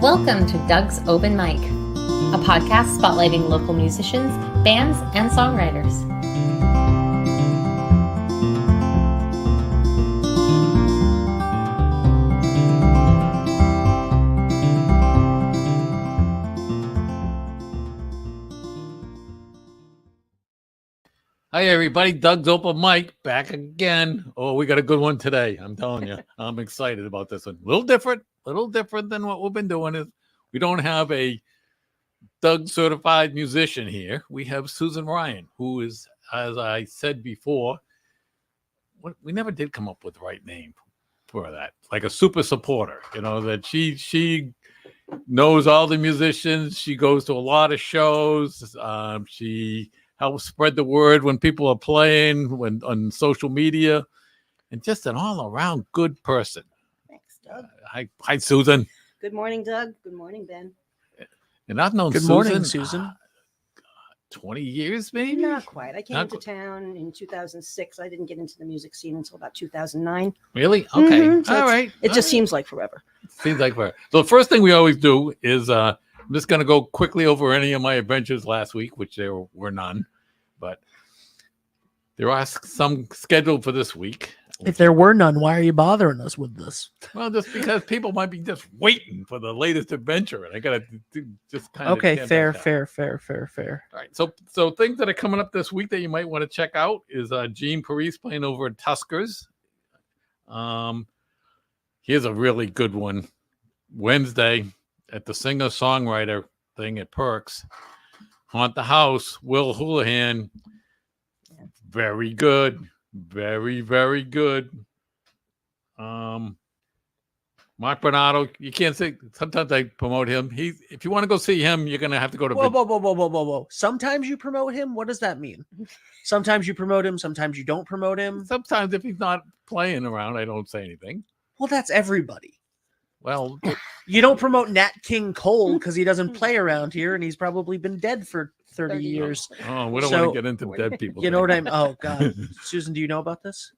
Welcome to Doug's Open Mic, a podcast spotlighting local musicians, bands, and songwriters. Hi, everybody. Doug's Open Mic back again. Oh, we got a good one today. I'm telling you, I'm excited about this one. A little different than what we've been doing. Is we don't have a Doug certified musician here. We have Susan Ryan, who is, as I said before, we never did come up with the right name for that. Like a super supporter, you know, that she knows all the musicians. She goes to a lot of shows. She help spread the word when people are playing, when on social media, and just an all-around good person. Thanks, Doug. Hi, Susan. Good morning, Doug. Good morning, Ben. And I've known Good Susan. morning, Susan. 20 years, maybe? Not quite. I came to town in 2006. I didn't get into the music scene until about 2009. Really? Okay. So All right. It just seems like forever. Seems like forever. So the first thing we always do is I'm just going to go quickly over any of my adventures last week, which there were none, but there are some scheduled for this week. If there were none, why are you bothering us with this? Well, just because people might be just waiting for the latest adventure, and I got to just kind of... Okay, fair. All right, so things that are coming up this week that you might want to check out is Gene Parise playing over at Tuskers. Here's a really good one. Wednesday at the singer-songwriter thing at Perks. Haunt the House, Will Houlihan. Very good. Very, very good. Mark Bernardo, you can't say, sometimes I promote him. If you want to go see him, you're going to have to go to... Whoa. Sometimes you promote him? What does that mean? Sometimes you promote him, sometimes you don't promote him? Sometimes if he's not playing around, I don't say anything. Well, that's everybody. Well, you don't promote Nat King Cole because he doesn't play around here and he's probably been dead for 30 years. Oh, we don't want to get into dead people. You know what I'm... Oh, God. Susan, do you know about this?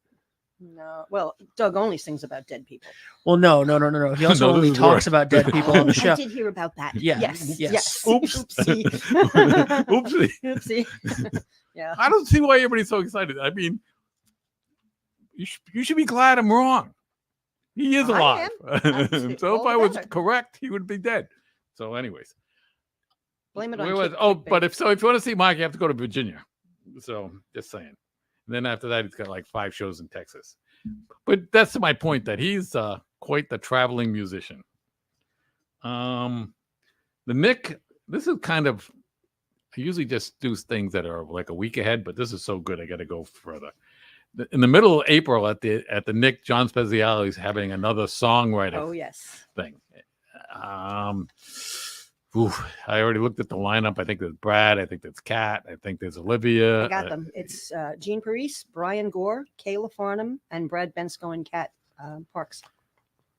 No. Well, Doug only sings about dead people. Well, no. He also only talks about dead people on the show. I did hear about that. Yes. Oops. Oopsie. Oopsie. Oopsie. Yeah. I don't see why everybody's so excited. I mean, you should be glad I'm wrong. He is alive. So if I was correct, he would be dead. So anyways. Blame it on but if you want to see Mike, you have to go to Virginia. So just saying. And then after that, he's got like 5 shows in Texas. But that's my point, that he's quite the traveling musician. The Nick, this is kind of, I usually just do things that are like a week ahead, but this is so good, I got to go further. In the middle of April at the Nick, John Spezialy is having another songwriter thing. I already looked at the lineup. I think there's Brad. I think there's Kat. I think there's Olivia. I got them. It's Gene Parise, Brian Gore, Kayla Farnham, and Brad Bensko and Kat Parks.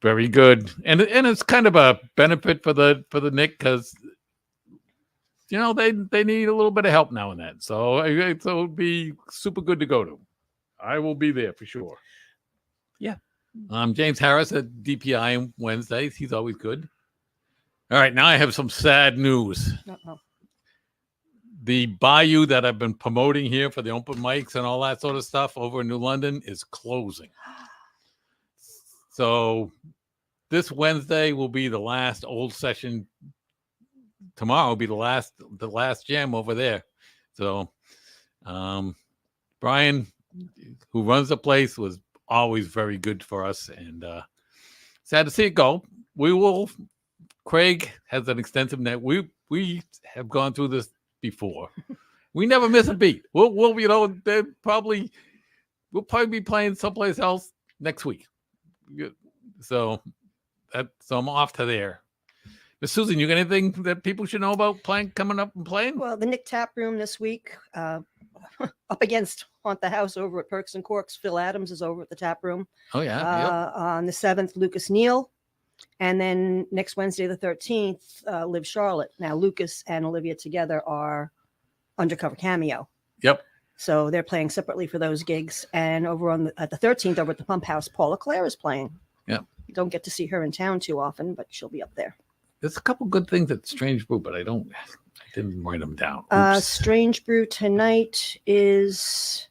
Very good. And it's kind of a benefit for the Nick because, you know, they need a little bit of help now and then. So it would be super good to go to. I will be there for sure. Yeah. James Harris at DPI on Wednesdays. He's always good. All right, now I have some sad news. Uh-oh. The Bayou that I've been promoting here for the open mics and all that sort of stuff over in New London is closing. So this Wednesday will be the last old session. Tomorrow will be the last jam over there. So Brian, who runs the place, was always very good for us, and sad to see it go. Craig has an extensive net. We have gone through this before. We never miss a beat. We'll probably be playing someplace else next week. So I'm off to there. But Susan, you got anything that people should know about coming up and playing? Well, the Nick Tap Room this week, up against Haunt the House over at Perks and Corks. Phil Adams is over at the Tap Room. Oh yeah. On the 7th, Lucas Neal. And then next Wednesday, the 13th, Live Charlotte. Now, Lucas and Olivia together are Undercover Cameo. Yep. So they're playing separately for those gigs. And over at the 13th, over at the Pump House, Paula Clare is playing. Yep. You don't get to see her in town too often, but she'll be up there. there's a couple good things at Strange Brew, but I didn't write them down. Strange Brew tonight is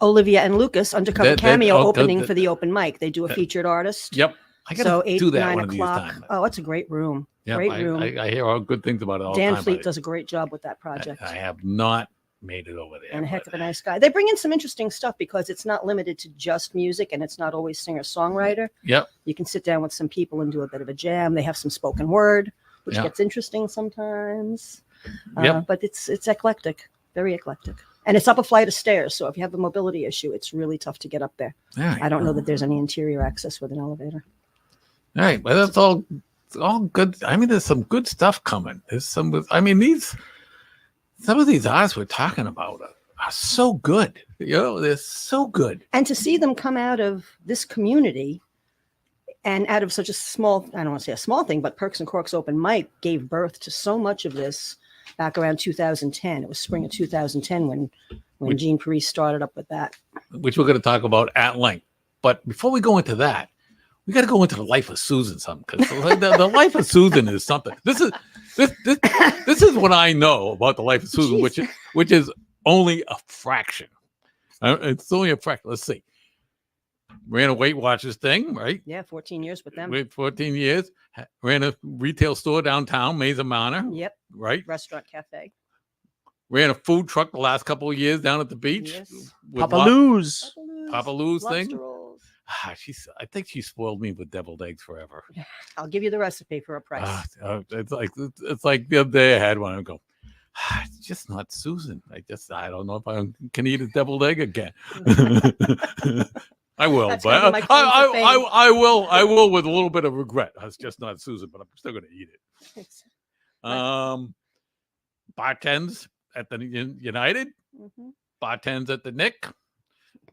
Olivia and Lucas Undercover That- Cameo oh, opening that- for the open mic. They do a featured artist. Yep. I gotta So 8, do that 9 one of these o'clock. times. Oh, it's a great room. Yep, great room. I hear all good things about it all Dan the time. Fleet but does a great job with that project. I have not made it over there. And a heck but- of a nice guy. They bring in some interesting stuff because it's not limited to just music and it's not always singer-songwriter. Yep. You can sit down with some people and do a bit of a jam. They have some spoken word, which Yeah. gets interesting sometimes. Yep. But it's eclectic, very eclectic. And it's up a flight of stairs. So if you have a mobility issue, it's really tough to get up there. All right. I don't know that there's any interior access with an elevator. All right, but that's all. It's all good. I mean, there's some good stuff coming. There's some. I mean, some of these artists we're talking about are so good. You know, they're so good. And to see them come out of this community and out of such a small, I don't want to say a small thing, but Perks and Corks Open Mic gave birth to so much of this back around 2010. It was spring of 2010 when Gene Paris started up with that. Which we're going to talk about at length. But before we go into that, we got to go into the life of Susan something because the life of Susan is something. This is what I know about the life of Susan, Jeez. which is only a fraction. It's only a fraction. Let's see. Ran a Weight Watchers thing, right? Yeah, 14 years with them. Wait, 14 years. Ran a retail store downtown, Mesa Manor, Yep, right? restaurant cafe. Ran a food truck the last couple of years down at the beach. Yes. with Papa Lou's. Papa Lou's thing. Lobster rolls. I think she spoiled me with deviled eggs forever. I'll give you the recipe for a price. It's like the other day I had one. I go, it's just not Susan. I don't know if I can eat a deviled egg again. I will, That's but gonna be my claim to fame. I will with a little bit of regret. It's just not Susan, but I'm still going to eat it. Bartends at the United, Mhm. bartends at the Nick,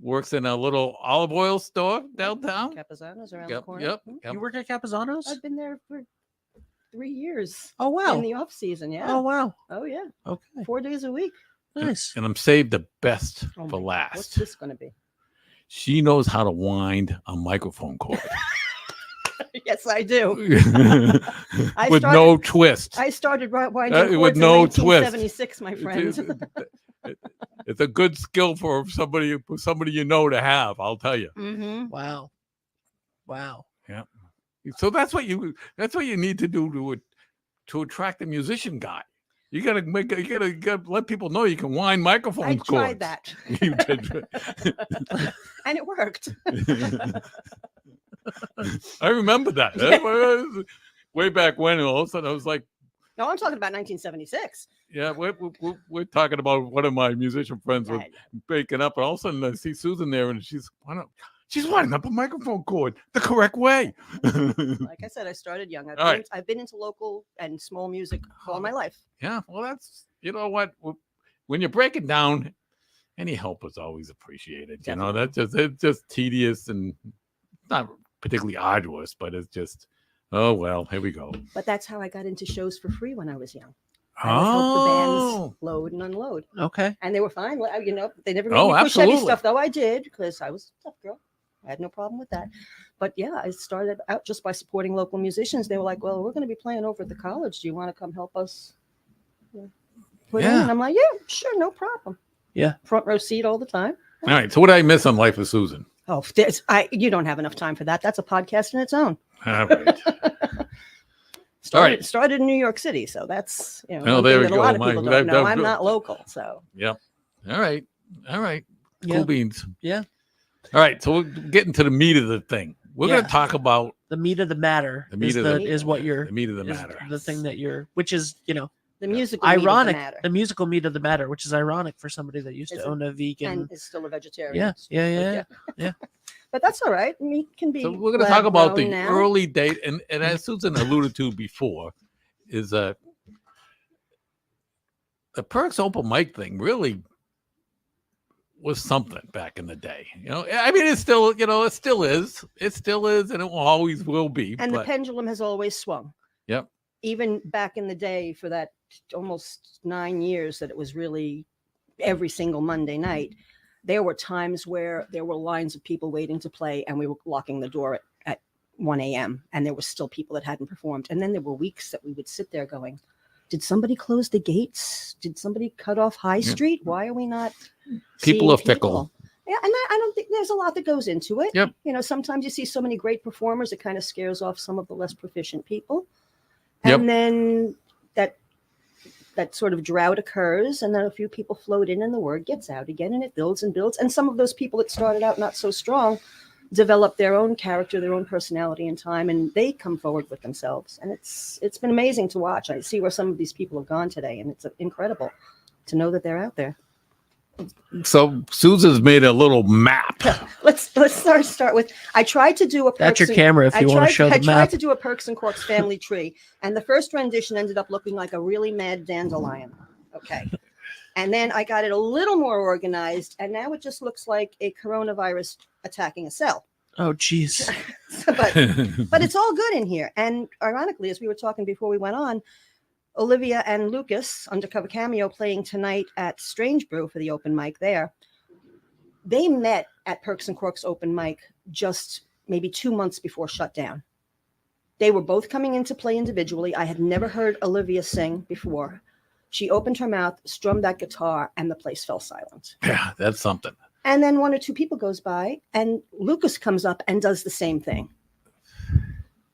works in a little olive oil store downtown. Capizano's around the Yep, corner. yep, Mhm. yep. You work at Capizano's? I've been there for 3 years Oh wow. in the off season. Yeah. Oh wow. Oh yeah. Okay. 4 days a week. Nice. And I'm saved the best Oh for my- last. What's this going to be? She knows how to wind a microphone cord Yes, I do. with no twist. I started winding with cords no in twist. 1976, my friend. It's a good skill for somebody you know to have. I'll tell you. Mm-hmm. Wow. Wow. So that's what you need to do to attract a musician guy. You gotta let people know you can wind microphone I cords. tried that, You did. and it worked. I remember that. That was way back when. And all of a sudden, I was like, No, I'm talking about 1976. "Yeah, we're talking about one of my musician friends was baking up, and all of a sudden I see Susan there, and she's winding up a microphone cord the correct way." Like I said, I started young. All right. I've been into local and small music all my life. Yeah, well, that's what when you're breaking down, any help is always appreciated. You know, it's just tedious and not particularly arduous, but it's just, oh well, here we go. But that's how I got into shows for free when I was young. I would help the Oh, bands load and unload, Okay. and they were fine. You know, they never made Oh, me push heavy absolutely. stuff, though I did because I was a tough girl. I had no problem with that. But yeah, I started out just by supporting local musicians. They were like, "Well, we're going to be playing over at the college. Do you want to come help us?" Put in?" Yeah. And I'm like, "Yeah, sure, no problem." Yeah. Front row seat all the time. all right. So what did I miss on Life of Susan? Oh, you don't have enough time for that. That's a podcast in its own. All right. Started in New York City, so that's Oh, one there thing we that a lot go. of people That- don't know. that- I'm not local, so Yep. All right. Yeah. Cool beans. Yeah. All right. So we're getting to the meat of the thing. We're Yeah. going to talk about The meat of the matter The meat is of the the- is what you're the meat of the is matter. the thing that you're, which is the musical ironic. matter, The musical meat of the matter, which is ironic for somebody that used Is to it? own a vegan. and is still a vegetarian. Yeah. Yeah. Yeah. But that's all right. Meat can be. So we're going to talk about the lab-grown now. early date, and as Susan alluded to before, is the Perks open mic thing really was something back in the day. You know, I mean, it's still, it still is, and it will always will be. And the but pendulum has always swung. Yep. Even back in the day, for that almost 9 years that it was really every single Monday night, there were times where there were lines of people waiting to play, and we were locking the door at 1 a.m. and there were still people that hadn't performed. And then there were weeks that we would sit there going, did somebody close the gates? Did somebody cut off High Street? Why are we not? People seeing are fickle. Yeah, and I don't think there's a lot that goes into it. Yep. You know, sometimes you see so many great performers, it kind of scares off some of the less proficient people. Yep. And then that sort of drought occurs, and then a few people float in, and the word gets out again, and it builds and builds. And some of those people that started out not so strong develop their own character, their own personality in time, and they come forward with themselves. And it's been amazing to watch. I see where some of these people have gone today, and it's incredible to know that they're out there. So Susan's made a little map. Let's start with. I tried to do a. That's your Perks and- camera if you want to show the I tried map. to do a Perks and Corks family tree, and the first rendition ended up looking like a really mad dandelion. Okay, and then I got it a little more organized, and now it just looks like a coronavirus attacking a cell. Oh, geez. But it's all good in here. And ironically, as we were talking before we went on, Olivia and Lucas, Undercover Cameo, playing tonight at Strange Brew for the open mic there. They met at Perks and Corks open mic just maybe 2 months before shutdown. They were both coming in to play individually. I had never heard Olivia sing before. She opened her mouth, strummed that guitar, and the place fell silent. Yeah, that's something. And then 1 or 2 people goes by, and Lucas comes up and does the same thing.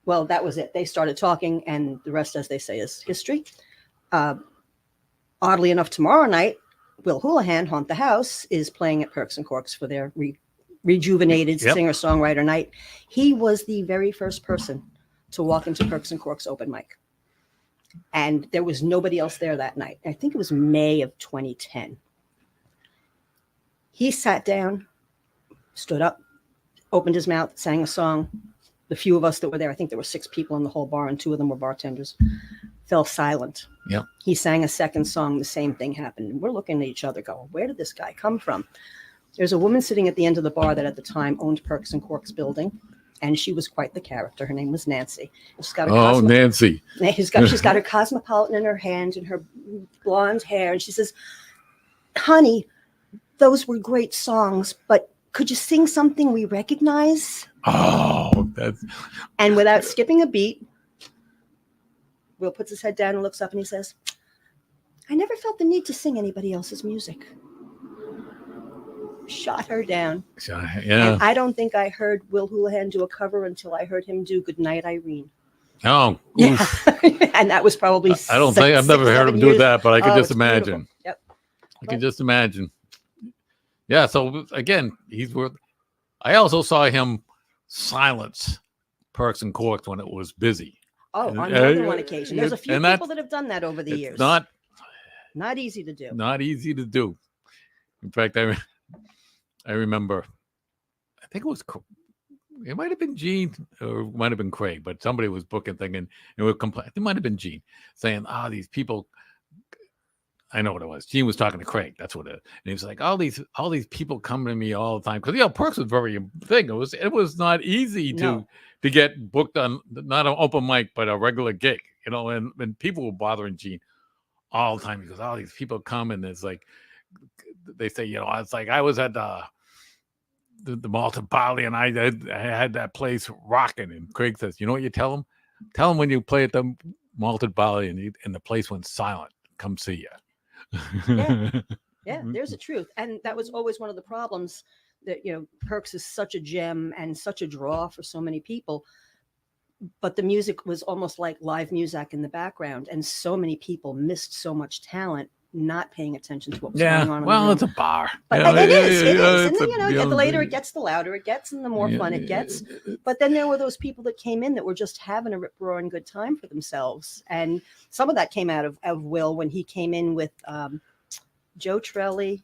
Well, that was it. They started talking, and the rest, as they say, is history. Oddly enough, tomorrow night, Will Houlihan, Haunt the House, is playing at Perks and Corks for their rejuvenated Yep. singer-songwriter night. He was the very first person to walk into Perks and Corks open mic. And there was nobody else there that night. I think it was May of 2010. He sat down, stood up, opened his mouth, sang a song. The few of us that were there, I think there were 6 people in the whole bar, and 2 of them were bartenders, fell silent. Yep. He sang a second song. The same thing happened. And we're looking at each other going, where did this guy come from? There's a woman sitting at the end of the bar that at the time owned Perks and Corks building, and she was quite the character. Her name was Nancy. She's got a Nancy. she's got her Cosmopolitan in her hand and her blonde hair. And she says, honey, those were great songs, but could you sing something we recognize? Oh, that's And without skipping a beat, Will puts his head down and looks up and he says, I never felt the need to sing anybody else's music. Shot her down. yeah. And I don't think I heard Will Houlihan do a cover until I heard him do Goodnight, Irene. Oh, Yeah. oof. And that was probably I don't think I've never heard him do that, but I could just it's beautiful. imagine. Yep. I can just imagine. Yeah. So again, he's worth. I also saw him silence Perks and Corks when it was busy. Oh, And, on more than one occasion. There's a few and that's- people that have done that over the It's years. not Easy to do. not easy to do. In fact, I remember. I think it was. It might have been Gene or it might have been Craig, but somebody was booking thing and would complain. It might have been Gene saying, these people. I know what it was. Gene was talking to Craig. That's what it is. And he was like, all these people come to me all the time. Because Perks was very big. It was not easy to get booked on not an open mic, but a regular gig, and people were bothering Gene all the time. He goes, all these people come and it's like they say, it's like I was at the Malted Barley and I had that place rocking. And Craig says, you know what you tell them? Tell them when you play at the Malted Barley and the place went silent, come see you. Yeah, there's a truth. And that was always one of the problems that, Perks is such a gem and such a draw for so many people. But the music was almost like live music in the background. And so many people missed so much talent not paying attention to what was going on. Well, it's a bar. But it is. And the later it gets, the louder it gets and the more fun it gets. But then there were those people that came in that were just having a rip-roaring good time for themselves. And some of that came out of Will when he came in with Joe Trelli,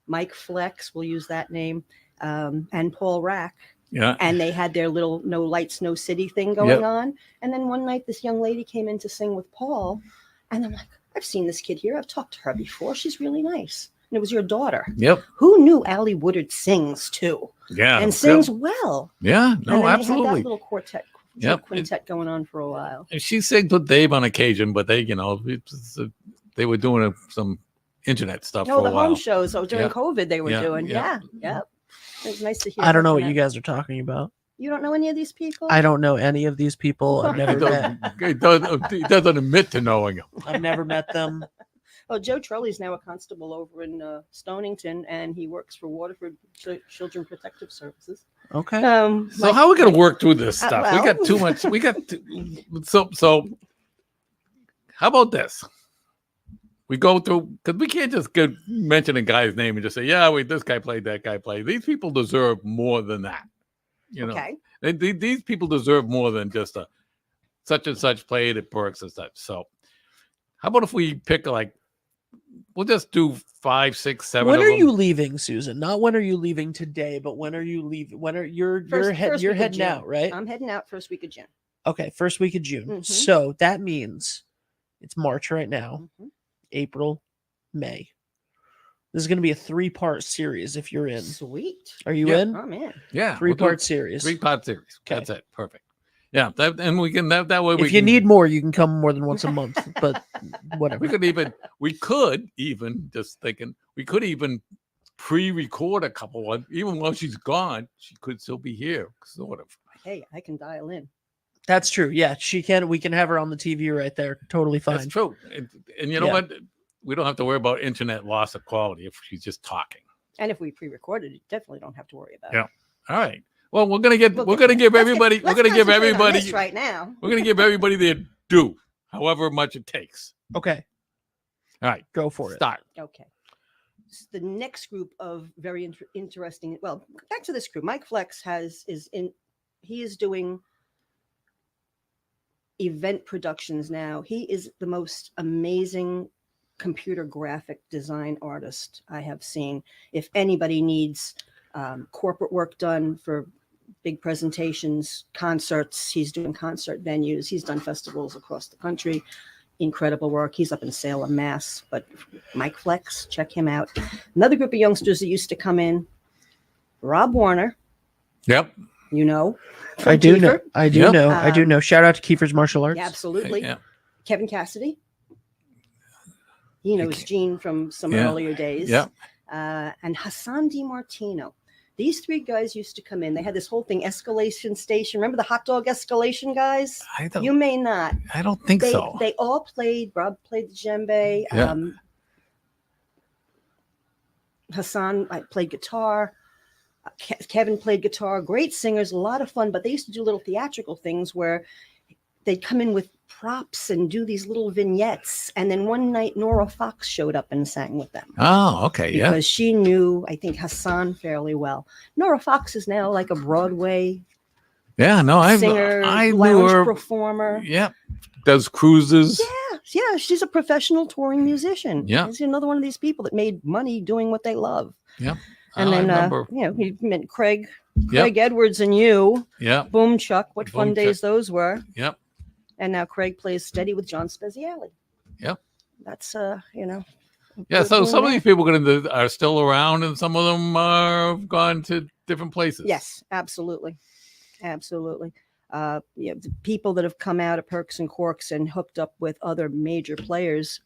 Mike Flex, we'll use that name, and Paul Rack. Yeah. And they had their little No Lights, No City thing going on. And then one night this young lady came in to sing with Paul. And I'm like, I've seen this kid here. I've talked to her before. She's really nice. And it was your daughter. Yep. Who knew Allie Woodard sings too? Yeah. And sings well. Yeah. And No, then absolutely. They had that little quintet going on for a while. And she sings with Dave on occasion, but they, they were doing some internet stuff No, for the a while. home shows. So during Yeah. COVID, they were Yeah, doing. yeah. Yeah. It was nice to hear. I don't know about what that. you guys are talking about. You don't know any of these people? I don't know any of these people. I've He never met. doesn't admit to knowing him. I've never met them. Oh, Joe Trolley's now a constable over in Stonington, and he works for Waterford Children Protective Services. Okay. So how are we going to work through this stuff? We well. got too much. So how about this? We go through, because we can't just mention a guy's name and just say, yeah, wait, this guy played, that guy played. These people deserve more than that. You know, Okay. these people deserve more than just a such and such played at Berks and such. So how about if we pick we'll just do 5, 6, 7. When of are them. you leaving, Susan? Not when are you leaving today, but when are you leaving? When are you're First you're week of heading June. out, right? I'm heading out first week of June. Okay, first week of June. Mhm. So that means it's March right now, Mhm. April, May. This is going to be a 3-part series if you're in. Sweet. Are you Yeah. in? I'm in. Yeah, we'll do 3-part series. 3-part series. Okay. That's it. Perfect. Yeah, and we can that way. If you need more, you can come more than once a month, but whatever. we could even just thinking we could even pre-record a couple ones. Even while she's gone, she could still be here, sort of. Hey, I can dial in. That's true. Yeah, she can. We can have her on the TV right there. Totally fine. That's true. And you know Yeah. what? We don't have to worry about internet loss of quality if she's just talking. And if we pre-recorded, you definitely don't have to worry about Yeah. it. All right. Well, we're gonna give We'll we're get gonna there. give Let's everybody get- we're let's gonna give concentrate on everybody this right now. we're gonna give everybody their due, however much it takes. Okay, All right. go for it. Start. Okay. The next group of very interesting. Well, back to this group. Mike Flex he is doing event productions now. He is the most amazing computer graphic design artist I have seen. If anybody needs corporate work done for big presentations, concerts, he's doing concert venues. He's done festivals across the country. Incredible work. He's up in Salem, Mass. But Mike Flex, check him out. Another group of youngsters that used to come in, Rob Warner, Yep. you know. I from do know. Kiefer. I do Yep. know. I do know. Shout out to Kiefer's Martial Arts. Yeah, absolutely. Yeah. Kevin Cassidy. He knows Gene from some Yeah. earlier days. Yeah. And Hassan DiMartino. These 3 guys used to come in. They had this whole thing, Escalation Station. Remember the hot dog escalation guys? I don't You may not. I don't think so. They all played. Rob played the djembe. Yeah. Hassan played guitar. Kevin played guitar. Great singers, a lot of fun. But they used to do little theatrical things where they'd come in with props and do these little vignettes. And then one night, Nora Fox showed up and sang with them. Oh, okay. Yeah. Because she knew, I think, Hassan fairly well. Nora Fox is now like a Broadway Yeah, no, singer, I knew lounge her. performer. Yeah. Does cruises. Yeah, she's a professional touring musician. Yeah. She's another one of these people that made money doing what they love. Yeah. And I then, remember. he met Craig Yep. Edwards and you, Yeah. Boom Chuck. What fun Boom days Chuck. those were. Yep. And now Craig plays steady with John Spezialy. Yep. That's, Yeah. good So doing some of that. these people are still around, and some of them have gone to different places. Yes, absolutely. Absolutely. The people that have come out of Perks and Corks and hooked up with other major players,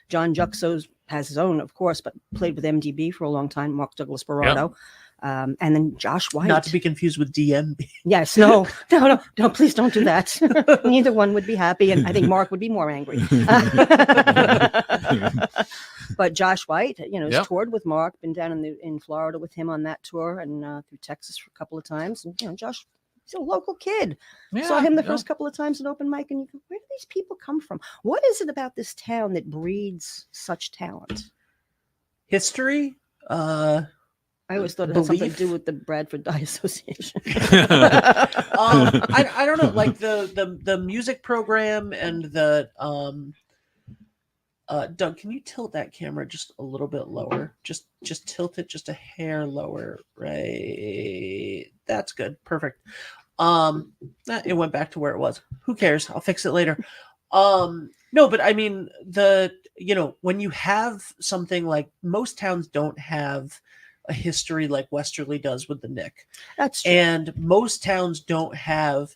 John Juxos has his own, of course, but played with MDB for a long time, Mark Douglas Barado. And then Josh White. Not to be confused with DMB. Yes, no, please don't do that. Neither one would be happy. And I think Mark would be more angry. But Josh White, has Yep. toured with Mark, been down in Florida with him on that tour and through Texas for a couple of times. And, Josh, he's a local kid. Saw him the first couple of times at open mic and you go, where do these people come from? What is it about this town that breeds such talent? History. I always thought it had something to Belief? do with the Bradford Dye Association. I don't know, like the music program and the Doug, can you tilt that camera just a little bit lower? Just tilt it just a hair lower, right? That's good. Perfect. It went back to where it was. Who cares? I'll fix it later. No, but I mean when you have something like most towns don't have a history like Westerly does with the Nick. That's true. And most towns don't have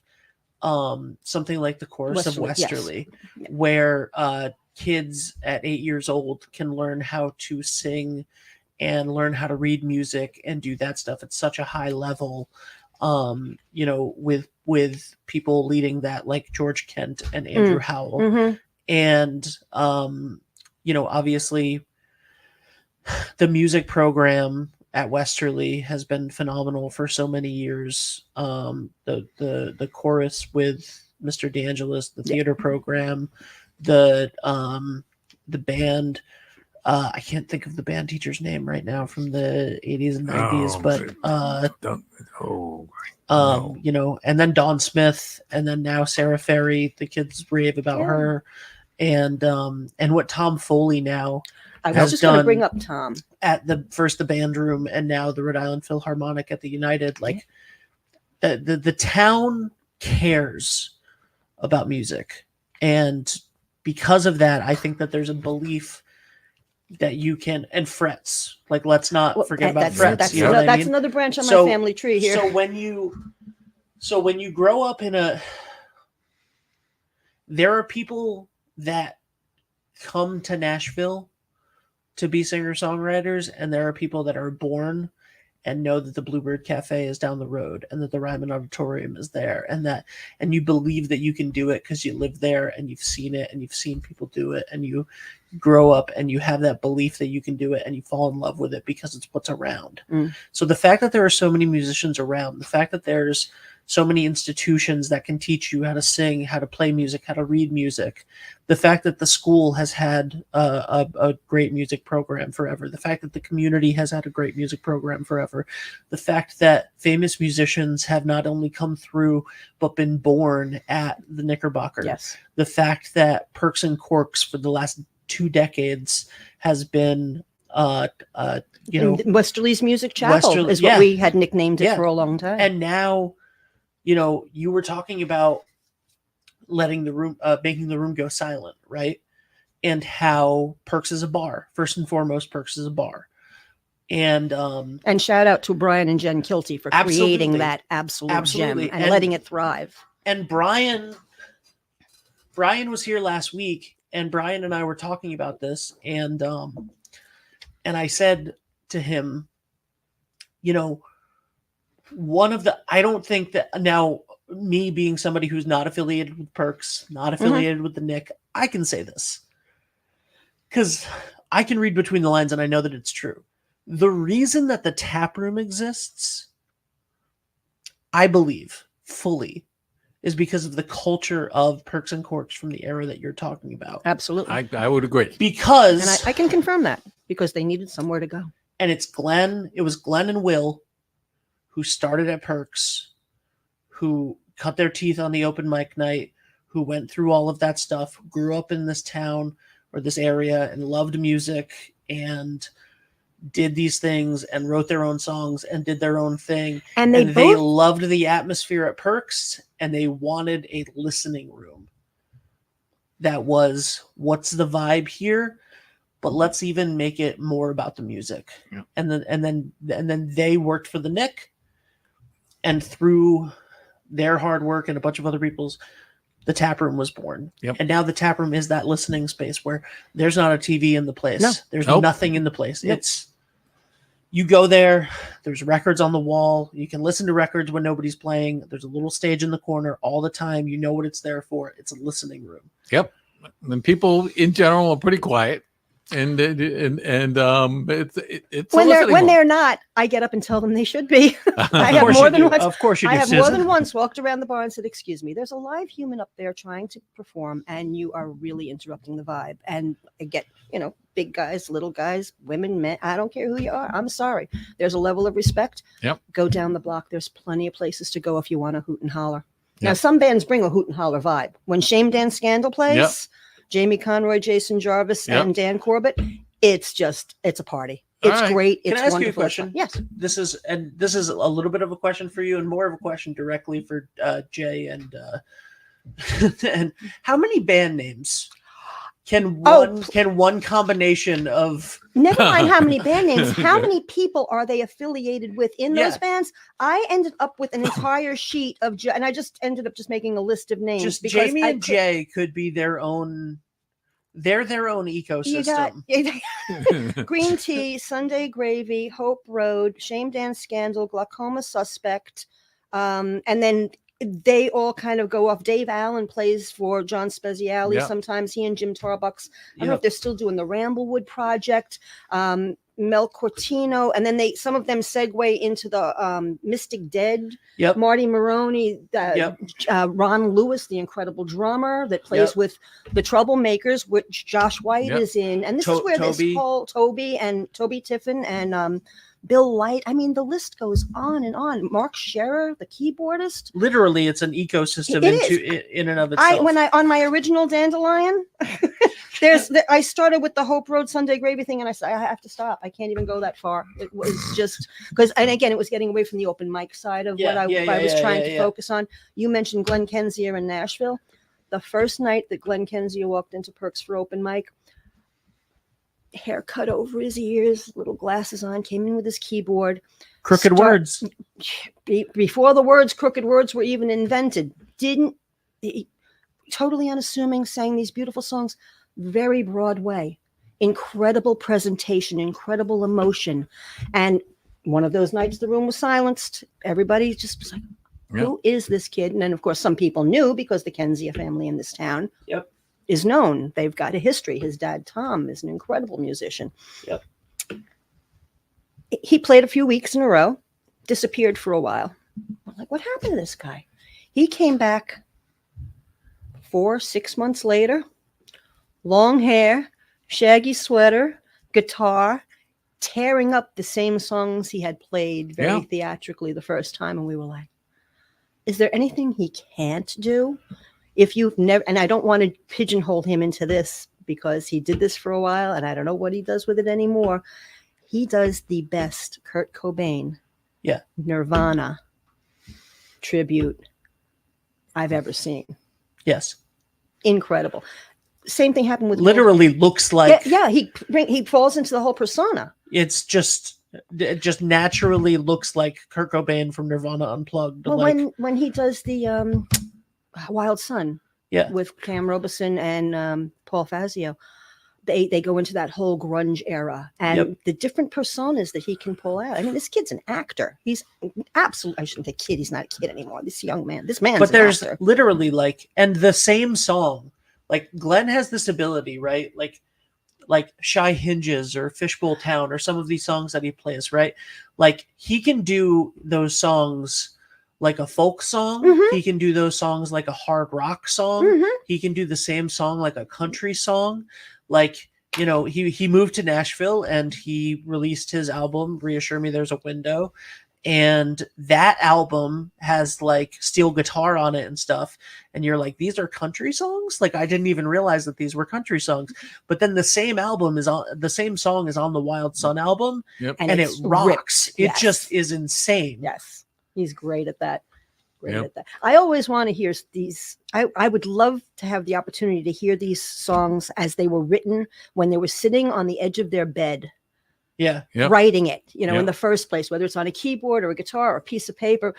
something like the Chorus of Westerly, Westerly, where kids at 8 years old can learn how to sing and learn how to read music and do that stuff at such a high level. you know, with people leading that like George Kent and Andrew Howell. Mhm. And you know, obviously the music program at Westerly has been phenomenal for so many years. The chorus with Mr. DeAngelis, the theater program, the band. I can't think of the band teacher's name right now from the 80s and 90s, you know, and then Dawn Smith, and then now Sarah Ferry. The kids rave about her, and what Tom Foley now I was has just going to done bring up Tom. at the band room, and now the Rhode Island Philharmonic at the United. Like the town cares about music, and because of that, I think that there's a belief that you can, and frets. Like, let's not forget about frets. That's, you know what I that's mean? another branch on So- my family tree here. So when you grow up there are people that come to Nashville to be singer-songwriters, and there are people that are born and know that the Bluebird Cafe is down the road and that the Ryman Auditorium is there, and you believe that you can do it because you live there and you've seen it and you've seen people do it, and you grow up and you have that belief that you can do it, and you fall in love with it because it's what's around. So the fact that there are so many musicians around, the fact that there's so many institutions that can teach you how to sing, how to play music, how to read music, the fact that the school has had a great music program forever, the fact that the community has had a great music program forever, the fact that famous musicians have not only come through but been born at the Knickerbocker, the fact that Perks and Corks for the last 2 decades has been you know, Westerly's Music Chapel is what we had nicknamed it for a long time. And now, you know, you were talking about letting the room, making the room go silent, right? And how Perks is a bar. First and foremost, Perks is a bar. And shout out to Brian and Jen Kilty for creating that absolute gem and letting it thrive. And Brian was here last week, and Brian and I were talking about this, and I said to him, you know, I don't think that now, me being somebody who's not affiliated with Perks, not affiliated with the Nick, I can say this because I can read between the lines and I know that it's true. The reason that the tap room exists, I believe fully, is because of the culture of Perks and Corks from the era that you're talking about. Absolutely. I would agree. Because and I can confirm that because they needed somewhere to go. And it was Glenn and Will who started at Perks, who cut their teeth on the open mic night, who went through all of that stuff, grew up in this town or this area and loved music and did these things and wrote their own songs and did their own thing. And they loved the atmosphere at Perks, and they wanted a listening room that was, what's the vibe here? But let's even make it more about the music. Yeah. And then they worked for the Nick, and through their hard work and a bunch of other people's, the tap room was born. Yep. And now the tap room is that listening space where there's not a TV in the place. No. There's nothing in the place. Yep. It's, you go there, there's records on the wall. You can listen to records when nobody's playing. There's a little stage in the corner all the time. You know what it's there for. It's a listening room. Yep. And people in general are pretty quiet. And it's when they're not, I get up and tell them they should be. I have more than once. Of course you do. I have more than once walked around the bar and said, "Excuse me, there's a live human up there trying to perform, and you are really interrupting the vibe." And I get, you know, big guys, little guys, women, men. I don't care who you are. I'm sorry. There's a level of respect. Yep. Go down the block. There's plenty of places to go if you want to hoot and holler. Yep. Now, some bands bring a hoot and holler vibe. When Shame Dance Scandal plays. Yep. Jamie Conroy, Jason Jarvis, Yep. and Dan Corbett. It's a party. It's right. great. Can It's I ask you a wonderful. question? Yes. This is a little bit of a question for you, and more of a question directly for Jay and and how many band names can one combination of? Never mind how many band names. How many people are they affiliated with in those bands? I ended up with an entire sheet of, and I just ended up just making a list of names. Just because Jamie and Jay could be their own. They're their own ecosystem. You got Green Tea, Sunday Gravy, Hope Road, Shame Dance Scandal, Glaucoma Suspect, And then they all kind of go off. Dave Allen plays for John Spezialy. Yeah. Sometimes he and Jim Tarbucks. I don't know Yep. if they're still doing the Ramblewood project. Mel Cortino, and then some of them segue into the Mystic Dead. Yep. Marty Maroney, Yep. Ron Lewis, the incredible drummer that plays Yep. with the Troublemakers, which Josh White Yep. is in. And this is where Toby. this whole Toby Tiffin and Bill Light. I mean, the list goes on and on. Mark Scherer, the keyboardist. Literally, it's an ecosystem in and of itself. On my original Dandelion, I started with the Hope Road Sunday Gravy thing, and I said I have to stop. I can't even go that far. It was just because, and again, it was getting away from the open mic side of what I was trying to focus on. You mentioned Glenn Kensier in Nashville. The first night that Glenn Kensier walked into Perks for open mic, hair cut over his ears, little glasses on, came in with his keyboard. Crooked words. Before the words crooked words were even invented, totally unassuming, sang these beautiful songs, very Broadway, incredible presentation, incredible emotion. And one of those nights the room was silenced. Everybody just was like, who is this kid? And then of course some people knew, because the Kensier family in this town is known. They've got a history. His dad, Tom, is an incredible musician. Yep. He played a few weeks in a row, disappeared for a while. I'm like, what happened to this guy? He came back 4-6 months later, long hair, shaggy sweater, guitar, tearing up the same songs he had played very theatrically the first time. And we were like, is there anything he can't do? If you've never, and I don't want to pigeonhole him into this because he did this for a while and I don't know what he does with it anymore. He does the best Kurt Cobain, Nirvana tribute I've ever seen. Yes. Incredible. Same thing happened with Literally looks like he falls into the whole persona. it just naturally looks like Kurt Cobain from Nirvana Unplugged. Well, like, when he does the Wild Sun with Cam Robeson and Paul Fazio, they go into that whole grunge era and the different personas that he can pull out. I mean, this kid's an actor. He's absolutely, I shouldn't say kid, he's not a kid anymore. This young man, this man's but there's an actor. literally and the same song, like Glenn has this ability, right? Like Shy Hinges or Fishbowl Town or some of these songs that he plays, right? Like he can do those songs like a folk song. Mm-hmm. He can do those songs like a hard rock song. Mm-hmm. He can do the same song like a country song. Like, you know, he moved to Nashville and he released his album, Reassure Me There's a Window. And that album has like steel guitar on it and stuff. And you're like, these are country songs? Like, I didn't even realize that these were country songs. But then the same song is on the Wild Sun album. Yep. And it rocks. Ripped. It just is insane. Yes, he's great at that. Yep. At that. I always want to hear these. I would love to have the opportunity to hear these songs as they were written when they were sitting on the edge of their bed, Yeah. Yep. writing it, in Yep. the first place, whether it's on a keyboard or a guitar or a piece of paper.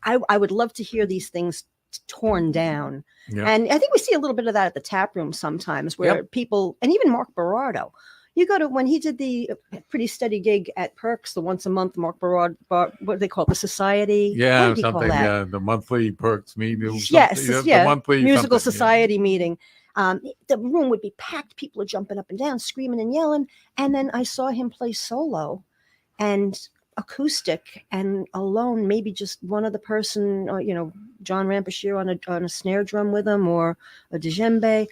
I would love to hear these things torn down. Yep. And I think we see a little bit of that at the tap room sometimes where people, and even Mark Berardo, you go to, when he did the Pretty Steady gig at Perks, the once a month Mark Berardo, what do they call it? The Society? Yeah, What do you call something. that? Yeah, the monthly Perks meeting. Yes, the monthly musical something, society meeting. The room would be packed. People are jumping up and down, screaming and yelling. And then I saw him play solo and acoustic and alone, maybe just one other person, or, John Rampashire on a snare drum with him or a djembe.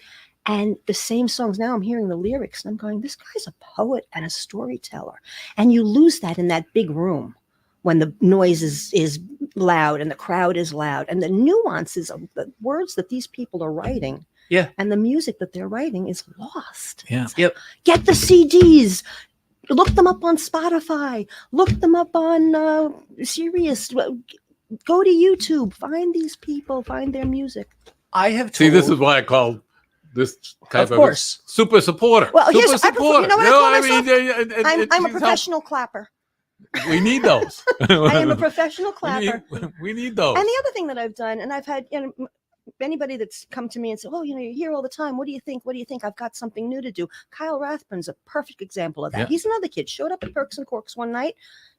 And the same songs. Now I'm hearing the lyrics and I'm going, this guy's a poet and a storyteller. And you lose that in that big room when the noise is loud and the crowd is loud and the nuances of the words that these people are writing. Yeah. And the music that they're writing is lost. Yeah. It's like, get the CDs. Look them up on Spotify. Look them up on Sirius. Go to YouTube. Find these people. Find their music. I have See, this is why I call this type of super supporter. Well, super here's, supporter. you know what I call myself? I'm a she's professional clapper. We need those. I am a professional clapper. We need those. And the other thing that I've done, and I've had anybody that's come to me and said, "Oh, you're here all the time. What do you think? What do you think? I've got something new to do." Kyle Rathbun's a perfect example of that. Yeah. He's another kid. Showed up at Perks and Corks one night,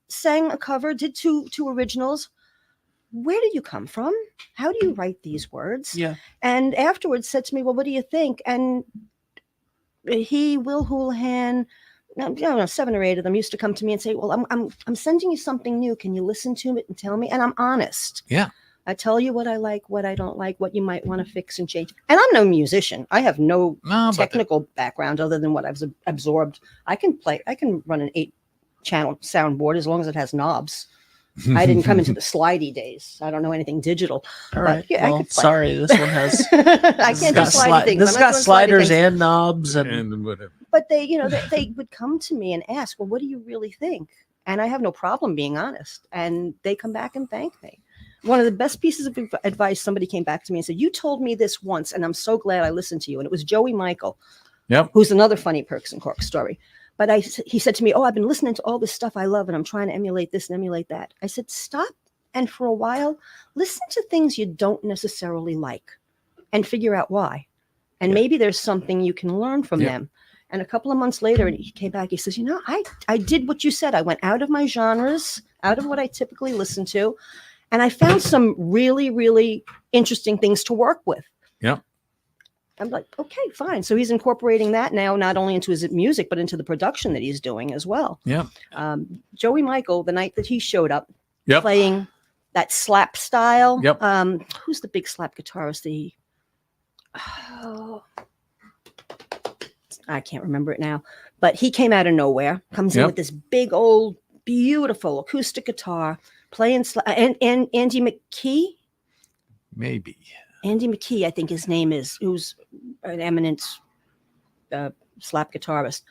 sang a cover, did two originals. where do you come from? How do you write these words? Yeah. And afterwards said to me, well, what do you think? And Will Houlihan, 7 or 8 of them used to come to me and say, well, I'm sending you something new. Can you listen to it and tell me? And I'm honest. Yeah. I tell you what I like, what I don't like, what you might want to fix and change. And I'm no musician. I have no technical background other than what I've absorbed. I can run an 8-channel soundboard as long as it has knobs. I didn't come into the slidey days. I don't know anything digital. All right. Yeah, well, sorry, this one has. I can't do slidey things. This has got sliders and knobs and whatever. But they would come to me and ask, well, what do you really think? And I have no problem being honest. And they come back and thank me. One of the best pieces of advice, somebody came back to me and said, you told me this once, and I'm so glad I listened to you. And it was Joey Michael, who's another funny Perks and Corks story. But he said to me, oh, I've been listening to all this stuff I love, and I'm trying to emulate this and emulate that. I said, stop. And for a while, listen to things you don't necessarily like and figure out why. And maybe there's something you can learn from them. And a couple of months later, he came back. He says, I did what you said. I went out of my genres, out of what I typically listen to. And I found some really, really interesting things to work with. Yeah. I'm like, okay, fine. So he's incorporating that now, not only into his music, but into the production that he's doing as well. Yeah. Joey Michael, the night that he showed up, playing that slap style. Yep. Who's the big slap guitarist? I can't remember it now. But he came out of nowhere, comes in with this big old, beautiful acoustic guitar, playing and Andy McKee. Maybe. Andy McKee, I think his name is, who's an eminent slap guitarist.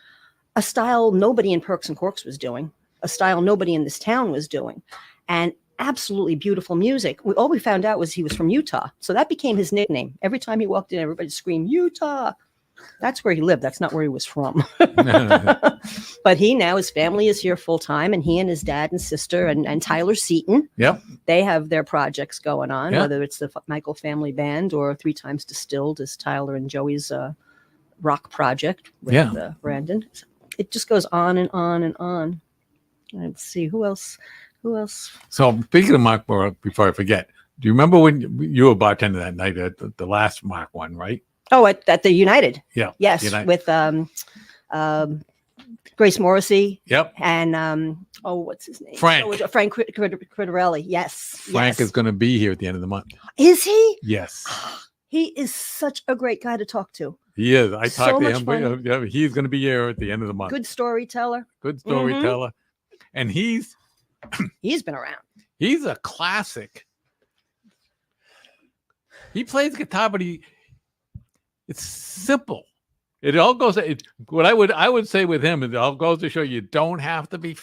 A style nobody in Perks and Corks was doing. A style nobody in this town was doing. And absolutely beautiful music. All we found out was he was from Utah. So that became his nickname. Every time he walked in, everybody screamed, Utah. That's where he lived. That's not where he was from. But his family is here full time, and he and his dad and sister and Tyler Seaton. Yep. They have their projects going on, whether it's the Michael Family Band or 3 Times Distilled is Tyler and Joey's rock project with Brandon. It just goes on and on and on. Let's see who else. So speaking of Mark, before I forget, do you remember when you were bartender that night at the last Mark one, right? Oh, at the United. Yeah. Yes, United. With Grace Morrissey. Yep. And what's his name? Frank. Frank Critarelli. Yes. Frank is going to be here at the end of the month. Is he? Yes. He is such a great guy to talk to. He is. I talked to him. Fun. He's going to be here at the end of the month. Good storyteller. Mm-hmm. And he's been around. He's a classic. He plays guitar, but it's simple. It all goes. What I would say with him, it all goes to show you don't have to be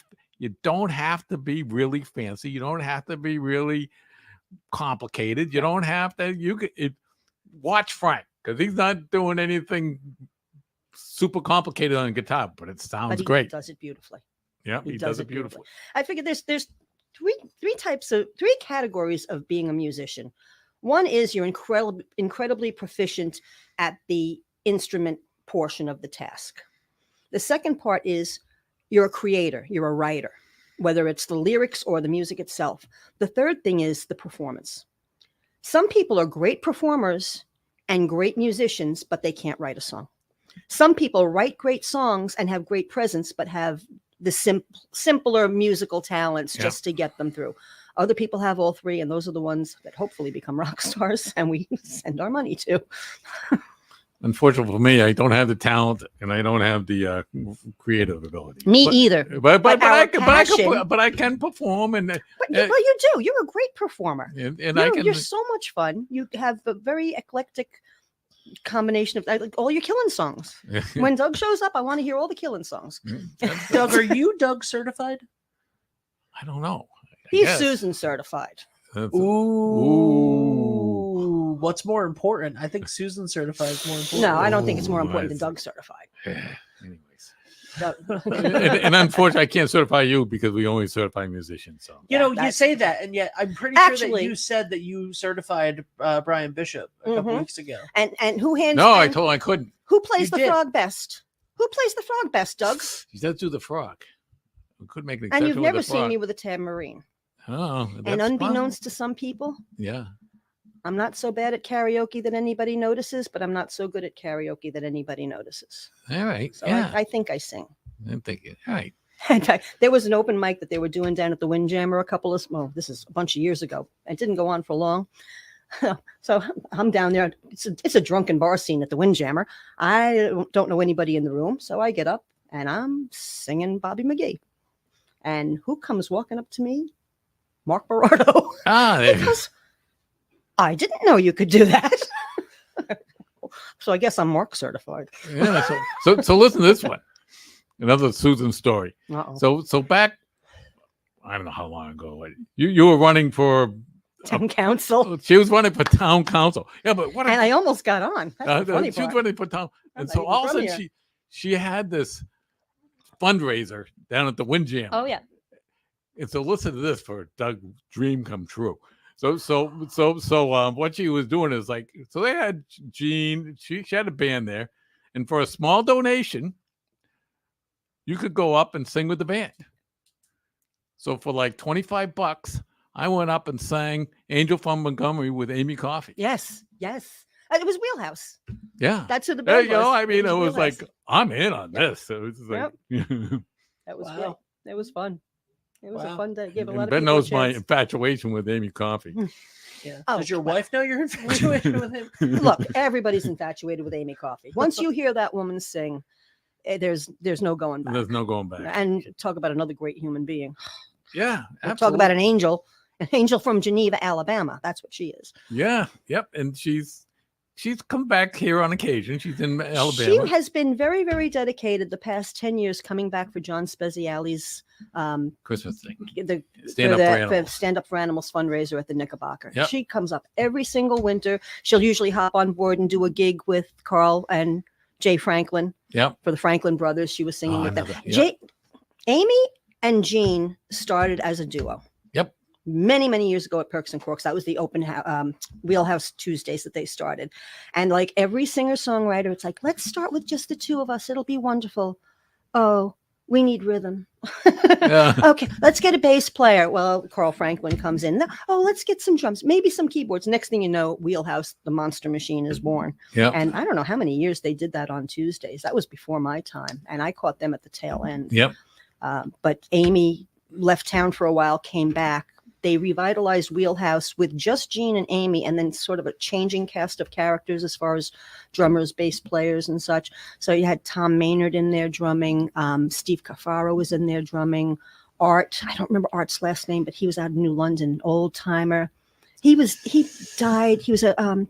really fancy. You don't have to be really complicated. You don't have to. Watch Frank, because he's not doing anything super complicated on guitar, but it sounds great. He does it beautifully. Yeah, he does it beautifully. I figure there's three categories of being a musician. One is you're incredibly proficient at the instrument portion of the task. The second part is you're a creator, you're a writer, whether it's the lyrics or the music itself. The third thing is the performance. Some people are great performers and great musicians, but they can't write a song. Some people write great songs and have great presence, but have the simpler musical talents just to get them through. Other people have all three, and those are the ones that hopefully become rock stars and we send our money to. Unfortunately for me, I don't have the talent and I don't have the creative ability. Either. But I can perform. Well, you do. You're a great performer. And you're so much fun. You have a very eclectic combination of all your Killing songs. When Doug shows up, I want to hear all the Killing songs. Doug, are you Doug certified? I don't know. He's Susan certified. Ooh. What's more important? I think Susan certified is more important. No, I don't think it's more important than Doug certified. Anyways. and unfortunately, I can't certify you because we only certify musicians. So you say that, and yet I'm pretty sure that you said that you certified Brian Bishop a couple weeks ago. And who hands? No, I told him I couldn't. Who plays the frog best? Who plays the frog best, Doug? He does do the frog. We could make an exception. And you've never seen me with a tambourine. Oh, And that's unbeknownst to some people, fun. Yeah. I'm not so bad at karaoke that anybody notices, but I'm not so good at karaoke that anybody notices. All right. So yeah. I think I sing. I'm thinking. All right. In fact, there was an open mic that they were doing down at the Windjammer this is a bunch of years ago. It didn't go on for long. So I'm down there. It's a drunken bar scene at the Windjammer. I don't know anybody in the room. So I get up and I'm singing Bobby McGee. And who comes walking up to me? Mark Berardo. Ah, He goes, I didn't know you could do that. So I guess I'm Mark certified. yeah. So listen to this one. Another Susan story. Uh-oh. So back, I don't know how long ago. You were running for. Town council. She was running for town council. Yeah, but what? And I almost got on. That's the funny she was part. running for town, and not so even all of a from sudden here. she had this fundraiser down at the Windjammer. Oh yeah. And so listen to this for Doug dream come true. So what she was doing is like, so they had Jean, she had a band there, and for a small donation, you could go up and sing with the band. So for like $25, I went up and sang Angel from Montgomery with Amy Coffey. Yes. Yes. It was Wheelhouse. Yeah. That's who the There band you go. was. I mean, it was Wheelhouse. like, I'm in on Yep. this. So it's Yep. like, That was Wow. great. It was fun. It was a Wow. fun day. Gave a lot and of Ben people a knows my chance. infatuation with Amy Coffey. Yeah. Oh, Does your well. wife know you're infatuated with him? Look, everybody's infatuated with Amy Coffey. Once you hear that woman sing, there's no going back. There's no going back. And talk about another great human being. Yeah, We'll absolutely. talk about an angel from Geneva, Alabama. That's what she is. Yeah, yep. And she's come back here on occasion. She's in She Alabama. has been very, very dedicated the past 10 years coming back for John Speziali's Christmas thing. the Stand Up for Animals. Stand Up for Animals fundraiser at the Knickerbocker. Yep. She comes up every single winter. She'll usually hop on board and do a gig with Carl and Jay Franklin Yep. for the Franklin Brothers. She was singing Oh, I with them. remember. Yep. Amy and Jean started as a duo. Yep. Many, many years ago at Perks and Corks. That was the open Wheelhouse Tuesdays that they started. And like every singer-songwriter, it's like, let's start with just the two of us. It'll be wonderful. Oh, we need rhythm. Yeah. Okay, let's get a bass player. Well, Carl Franklin comes in. Oh, let's get some drums, maybe some keyboards. Next thing you know, Wheelhouse, the monster machine is born. Yep. And I don't know how many years they did that on Tuesdays. That was before my time. And I caught them at the tail end. Yep. But Amy left town for a while, came back. They revitalized Wheelhouse with just Jean and Amy, and then sort of a changing cast of characters as far as drummers, bass players, and such. So you had Tom Maynard in there drumming. Steve Cafaro was in there drumming. Art, I don't remember Art's last name, but he was out of New London, old timer. He died. He was a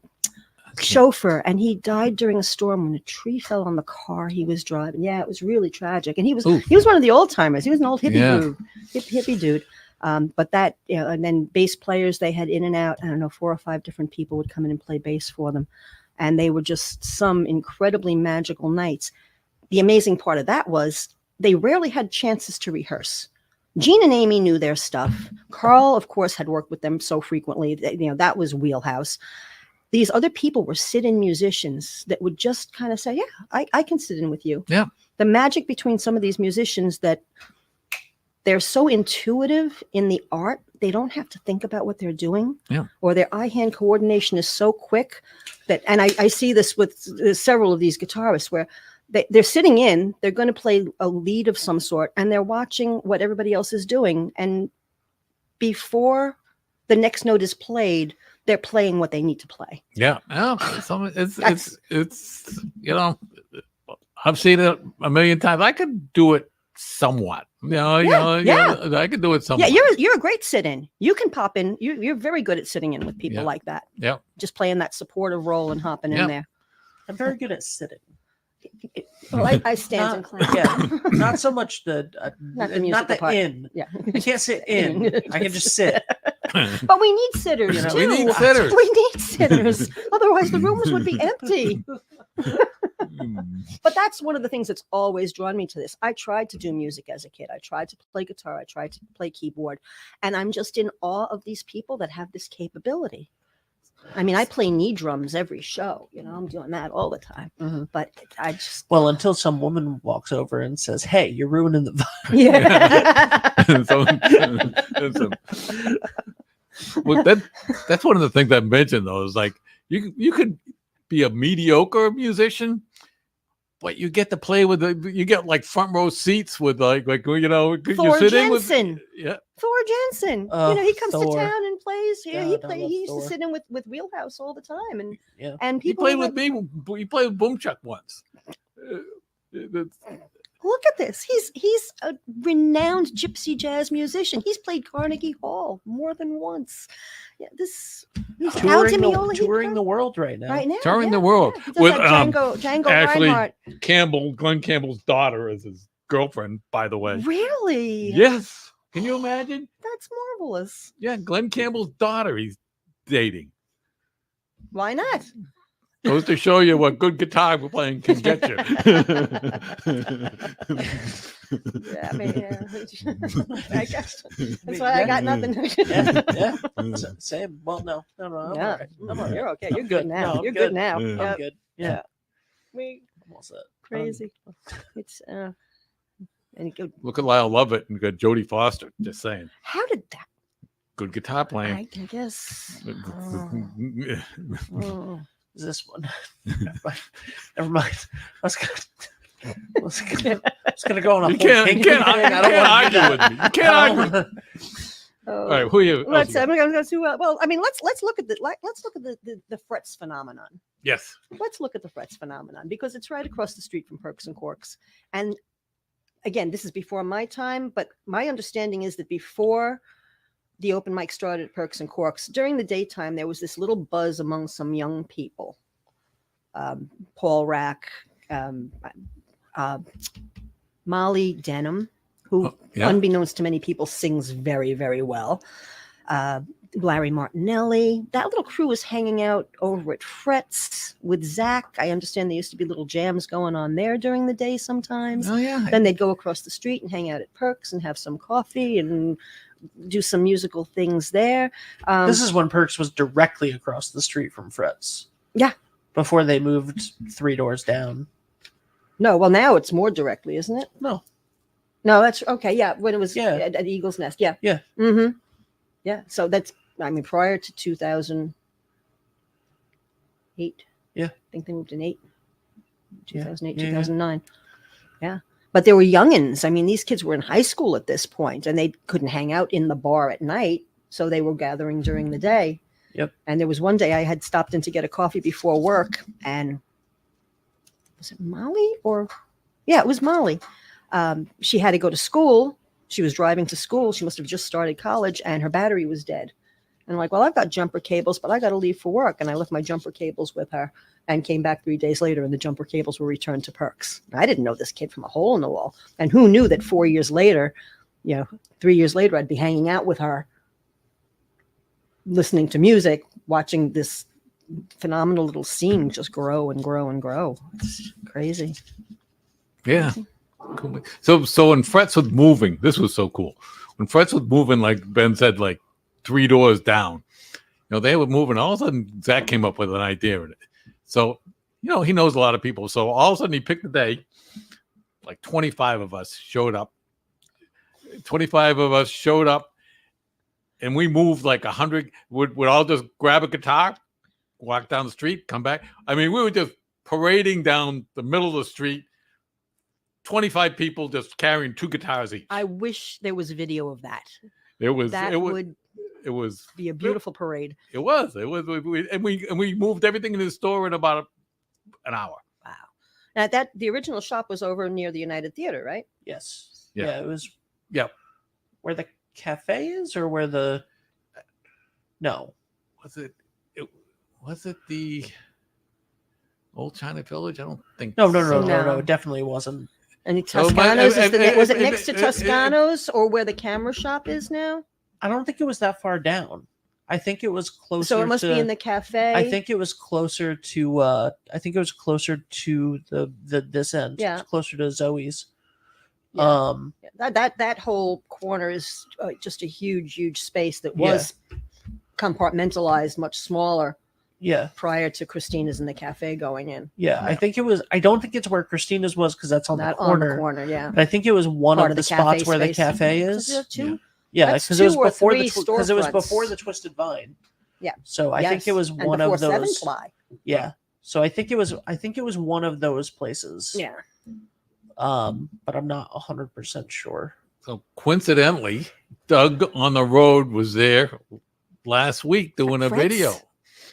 chauffeur, and he died during a storm when a tree fell on the car he was driving. Yeah, it was really tragic. And he was one of the old timers. He was an old hippie dude, hippie dude. But that, and then bass players, they had in and out, I don't know, 4 or 5 different people would come in and play bass for them. And they were just some incredibly magical nights. The amazing part of that was they rarely had chances to rehearse. Jean and Amy knew their stuff. Carl, of course, had worked with them so frequently, that was Wheelhouse. These other people were sit-in musicians that would just kind of say, yeah, I can sit in with you. Yeah. The magic between some of these musicians that they're so intuitive in the art, they don't have to think about what they're doing. Yeah. Or their eye-hand coordination is so quick that, and I see this with several of these guitarists where they're sitting in, they're going to play a lead of some sort, and they're watching what everybody else is doing. And before the next note is played, they're playing what they need to play. Yeah. Well, it's I've seen it a million times. I could do it somewhat. I could do it somewhat. Yeah, you're a great sit-in. You can pop in. You're very good at sitting in with people like that. Yeah. Just playing that supportive role and hopping in there. I'm very good at sitting. Well, I stand and clap. Yeah, not so much Not the musical not the part. in. Yeah. I can't sit in. I can just sit. But we need sitters too. We need sitters. We need sitters. Otherwise, the rooms would be empty. But that's one of the things that's always drawn me to this. I tried to do music as a kid. I tried to play guitar. I tried to play keyboard. And I'm just in awe of these people that have this capability. I mean, I play knee drums every show. You know, I'm doing that all the time. Mhm. But I just Well, until some woman walks over and says, "Hey, you're ruining the vibe." Well, that's one of the things I mentioned though, is like you could be a mediocre musician, but you get to play with you get like front row seats with like you know Thor you're sitting Jensen. with yeah. Thor Jensen. Oh, you know, he comes Thor. to town and plays here. God, I love He used Thor. to sit in with Wheelhouse all the time, and Yeah. and He people played were with me. He played with Boomchuck once. look at this. He's a renowned gypsy jazz musician. He's played Carnegie Hall more than once. Yeah, he's Al Di Meola, touring the world right now. right now. Touring yeah, the world yeah. He does with, that Django actually, Reinhardt. Glenn Campbell's daughter is his girlfriend, by the way. Really? Yes. Can you imagine? That's marvelous. Yeah, Glenn Campbell's daughter he's dating. Why not? Goes to show you what good guitar playing can get you. Yeah, I mean, yeah. I guess that's why I got nothing. Yeah. Same. Well, no. I'm Yeah. all right. I'm all right. You're okay. You're good now. No, I'm You're good. good now. Yeah. Yeah. I'm good. Yeah. We I'm all set. crazy. It's and it, Look at Lyle Lovett and got Jodie Foster. Just saying, how did that? good guitar playing. I can guess. Oh. Is this one? Never mind. I was gonna go on a You whole can't, thing. you can't, I you don't can't wanna argue do with that. me. You can't argue. Oh. All right, who are you? Let's. I'm going to go to. Well, I mean, let's look at the frets phenomenon. Yes. Let's look at the frets phenomenon because it's right across the street from Perks and Corks. And again, this is before my time, but my understanding is that before the open mic started at Perks and Corks, during the daytime, there was this little buzz among some young people. Paul Rack, Molly Denham, who, Yeah. unbeknownst to many people, sings very, very well. Larry Martinelli. That little crew was hanging out over at Frets with Zach. I understand there used to be little jams going on there during the day sometimes. Oh yeah. Then they'd go across the street and hang out at Perks and have some coffee and do some musical things there. This is when Perks was directly across the street from Fred's. Yeah. Before they moved 3 doors down. No, well, now it's more directly, isn't it? No. No, that's okay. Yeah, when it was Yeah. at Eagle's Nest. Yeah. Yeah. Mm-hmm. Yeah. So that's, I mean, prior to 2008. Yeah. I think they moved in 2008, Yeah. 2009. Yeah. But they were youngins. I mean, these kids were in high school at this point, and they couldn't hang out in the bar at night. So they were gathering during the day. Yep. And there was one day I had stopped in to get a coffee before work, and was it Molly or? Yeah, it was Molly. She had to go to school. She was driving to school. She must have just started college, and her battery was dead. And I'm like, well, I've got jumper cables, but I got to leave for work. And I left my jumper cables with her and came back 3 days later, and the jumper cables were returned to Perks. I didn't know this kid from a hole in the wall. And who knew that 4 years later, 3 years later, I'd be hanging out with her, listening to music, watching this phenomenal little scene just grow and grow and grow. It's crazy. Yeah. Cool. So when Frets was moving, this was so cool. When Frets was moving, like Ben said, like 3 doors down, they were moving. All of a sudden, Zach came up with an idea. So, he knows a lot of people. So all of a sudden, he picked a day. Like 25 of us showed up. 25 of us showed up, and we moved like 100. Would all just grab a guitar, walk down the street, come back. I mean, we were just parading down the middle of the street. 25 people just carrying 2 guitars each. I wish there was video of that. It was Be a beautiful parade. It was. We moved everything in the store in about an hour. Wow. Now the original shop was over near the United Theater, right? Yes. Yeah. Yeah, it was. Yep. Where the cafe is, or where the. No. Was it the Old China Village? I don't think. No. No. It definitely wasn't. And Oh, Toscano's, was it but- next to Toscano's or where the camera shop is now? I don't think it was that far down. I think it was closer. So it must to, be in the cafe. I think it was closer to. The this end. Yeah. It was closer to Zoe's. Yeah. That whole corner is just a huge space that was compartmentalized, much smaller. Yeah. prior to Christina's in the cafe going in. Yeah. I think it was. I don't think it's where Christina's was because that's on Not the corner. on the corner, yeah. But I think it was one Part of of the the cafe spots where the space. cafe So is. there are two. Yeah, That's because it was 2 or before 3 because it was storefronts. before the Twisted Vine. Yeah. So I think it was And one before of those. 7 Ply. Yeah. So I think it was one of those places. Yeah. But I'm not 100% sure. So coincidentally, Doug on the road was there last week doing a Fretz? video.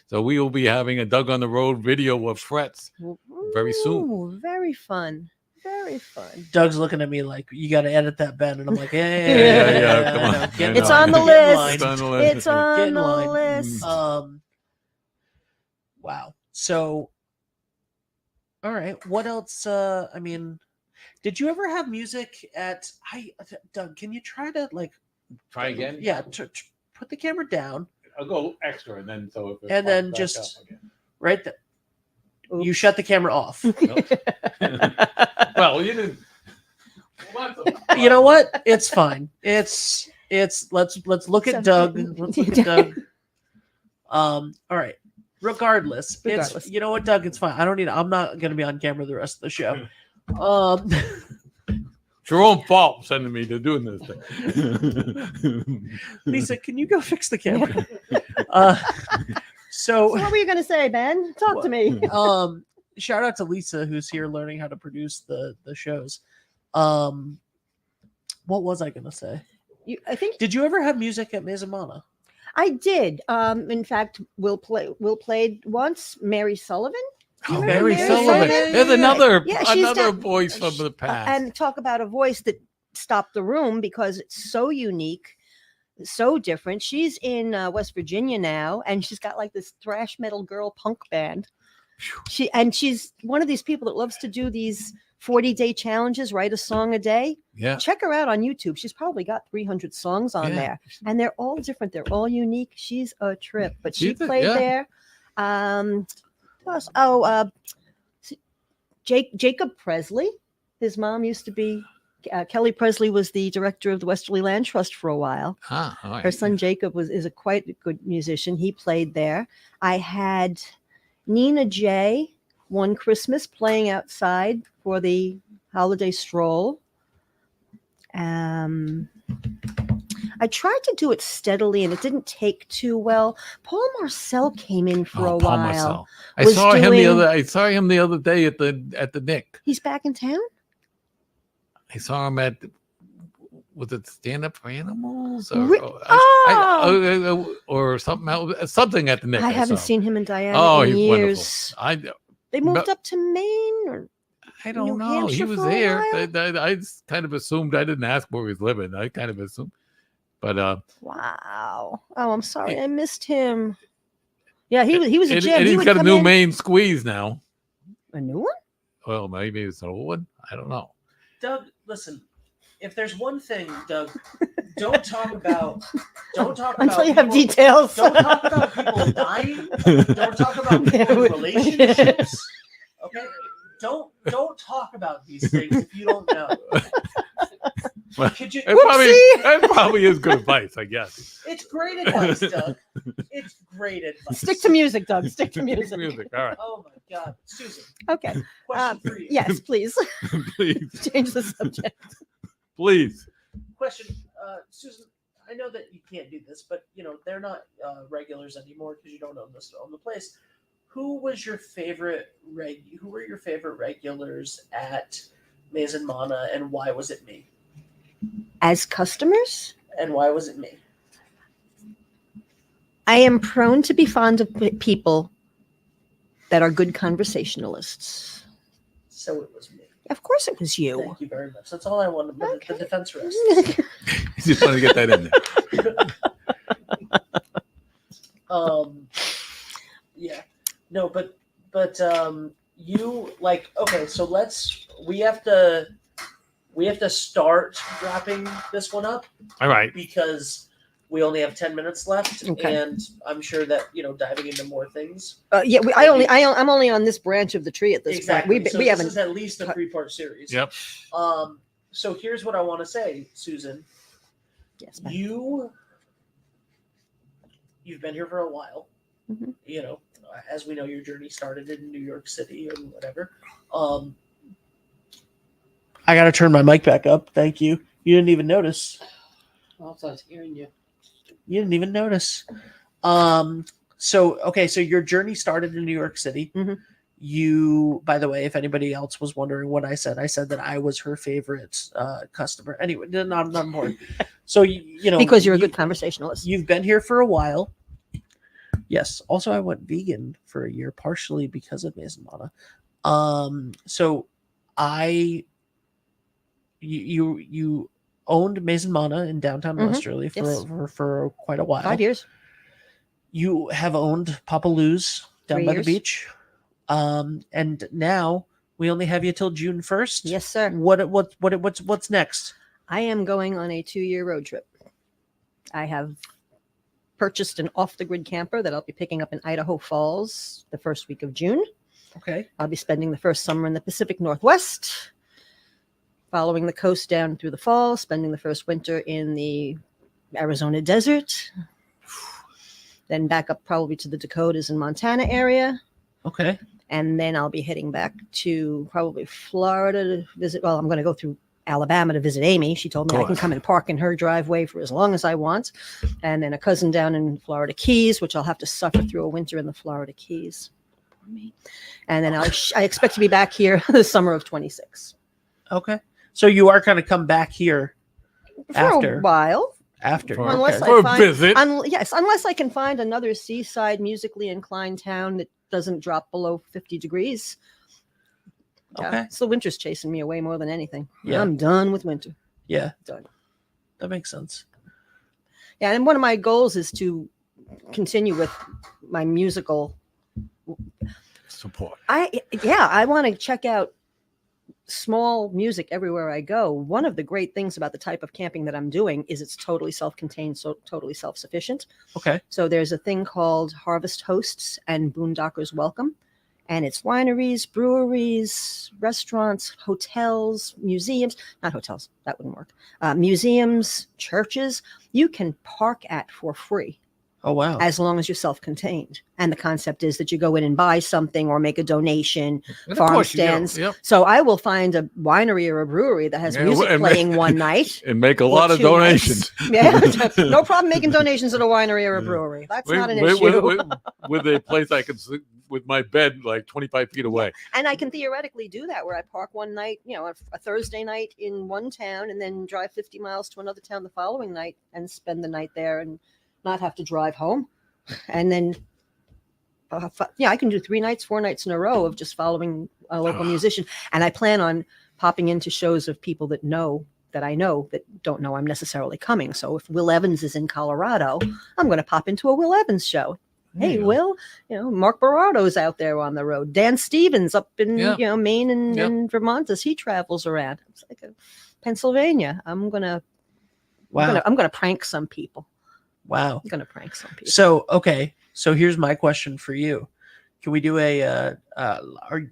So we will be having a Doug on the road video of Fretz. Very soon. Ooh, very fun. Very fun. Doug's looking at me like, you got to edit that, Ben. And I'm like, Yeah, come on. get in It's line, on the get in list. line. on the list. It's Get on in the line. list. Wow. So, all right. What else? I mean, did you ever have music at? Doug, can you try to like? Try again? Yeah. Put the camera down. I'll go extra and then so if it And then pops back just- up again. Right. You Oops. shut the camera off. Well, you didn't. You know what? It's fine. It's let's look at So- Doug. Let's look at Doug. All right. Regardless, Regardless. it's you know what, Doug, it's fine. I'm not gonna be on camera the rest of the show. It's your own fault sending me to doing this thing. Lisa, can you go fix the camera? So So what were you going to say, Ben? Talk to me. shout out to Lisa who's here learning how to produce the shows. What was I gonna say? I think Did you ever have music at Mazamana? I did. In fact, Will played once. Mary Sullivan. Oh, remember Mary Mary Sullivan. Sullivan? There's another Yeah, she's another got- voice from the past. And talk about a voice that stopped the room because it's so unique, so different. She's in West Virginia now, and she's got like this thrash metal girl punk band. She's one of these people that loves to do these 40-day challenges, write a song a day. Yeah. Check her out on YouTube. She's probably got 300 songs on Yeah. there, and they're all different. They're all unique. She's a trip. But she She's a- played yeah. there. Who else? Oh, Jacob Presley. His mom used to be Kelly Presley was the director of the Westerly Land Trust for a while. Ah, all right. Her son Jacob is a quite good musician. He played there. I had Nina J. one Christmas playing outside for the holiday stroll. I tried to do it steadily and it didn't take too well. Paul Marcel came in for a Paul while. Marcel. I Was saw him doing- I saw him the other day at the Nick. He's back in town? I saw him at was it Stand Up for Animals or something else, something at the Nick. I haven't saw. seen him and Diana Oh, in he's years. wonderful. They moved but- up to Maine or I don't New know. He Hampshire was for a here. while? I just kind of assumed. I didn't ask where he was living. I kind of assumed, but wow. Oh, I'm sorry. I missed him. Yeah, he was a gem. and He he's would got a come new in- main squeeze now. A new one? Well, maybe it's an old one. I don't know. Doug, listen. If there's one thing, Doug, don't talk about Until you have people- details. Don't talk about people dying. Don't talk about people's relationships. Okay? Don't talk about these things if you don't know. Well, Could you? that probably is good advice, I guess. It's great advice, Doug. It's great advice. Stick to music, Doug. Stick to music. All right, Oh my God, Susan. Okay. Question for you. Yes, please. please, Change the subject. please. Question, Susan. I know that you can't do this, but you know they're not regulars anymore because you don't own the place. Who was your favorite Who were your favorite regulars at Maison Mana, and why was it me? As customers, And why was it me? I am prone to be fond of people that are good conversationalists. So it was me. Of course, it was you. Thank you very much. That's all I wanted. Okay. The defense rests. Just want to get that in there. Yeah. No, but you like okay, so we have to start wrapping this one up All right. because we only have 10 minutes left, Okay. and I'm sure that diving into more things. Yeah, I'm only on this branch of the tree at this Exactly. point. So We this haven't. is at least a 3-part series. Yep. So here's what I want to say, Susan. Yes, ma'am. You've been here for a while. Mhm. as we know, your journey started in New York City and whatever. I got to turn my mic back up. Thank you. You didn't even notice. Also, I was hearing you. You didn't even notice. So your journey started in New York City. Mhm. You, by the way, if anybody else was wondering what I said that I was her favorite customer. Anyway, not important. So you know, Because you're a good conversationalist. You've been here for a while. Yes. Also, I went vegan for a year, partially because of Maison Mana. So you owned Maison Mana in downtown Mhm. Westerly Yes. for quite a while. 5 years. You have owned Papa Lou's down 3 by years. the beach. And now we only have you till June 1st. Yes, sir. What's next? I am going on a 2-year road trip. I have purchased an off-the-grid camper that I'll be picking up in Idaho Falls the first week of June. Okay. I'll be spending the first summer in the Pacific Northwest, following the coast down through the fall, spending the first winter in the Arizona desert, then back up probably to the Dakotas and Montana area. Okay. And then I'll be heading back to probably Florida to visit. Well, I'm going to go through Alabama to visit Amy. She told me I can come and park in her driveway for as long as I want. And then a cousin down in Florida Keys, which I'll have to suffer through a winter in the Florida Keys. And then I expect to be back here the summer of 26. Okay. So you are kind of come back here For After. a while. after. For- Unless Okay. For I a find, visit. yes, unless I can find another seaside musically inclined town that doesn't drop below 50 degrees. Yeah, Okay. so winter's chasing me away more than anything. Yeah. I'm done with winter. Yeah. Done. That makes sense. Yeah, and one of my goals is to continue with my musical. Support. I want to check out small music everywhere I go. One of the great things about the type of camping that I'm doing is it's totally self-contained, so totally self-sufficient. Okay. So there's a thing called Harvest Hosts and Boondockers Welcome. And it's wineries, breweries, restaurants, hotels, museums, not hotels, that wouldn't work. Museums, churches, you can park at for free Oh wow. as long as you're self-contained. And the concept is that you go in and buy something or make a donation. And of Farm course, you know, stands. yep. So I will find a winery or a brewery that has Yeah, music and playing one night. And make a or lot of 2 nights. donations. Yeah, no problem making donations at a winery or a Yeah. brewery. That's With- not an with- issue. with a place I can sleep with my bed like 25 feet away. And I can theoretically do that where I park one night, a Thursday night in one town and then drive 50 miles to another town the following night and spend the night there and not have to drive home. And then, I can do 3 nights, 4 nights in a row of just following a local musician. And I plan on popping into shows of people that I know that don't know I'm necessarily coming. So if Will Evans is in Colorado, I'm going to pop into a Will Evans show. There Hey, you go. Will, Mark Barrado's out there on the road. Dan Stevens up in, Yeah. Maine and, Yep. and Vermont as he travels around. It's like Pennsylvania. I'm going to Wow. I'm going to prank some people. Wow. I'm going to prank some people. So okay. So here's my question for you. Can we do or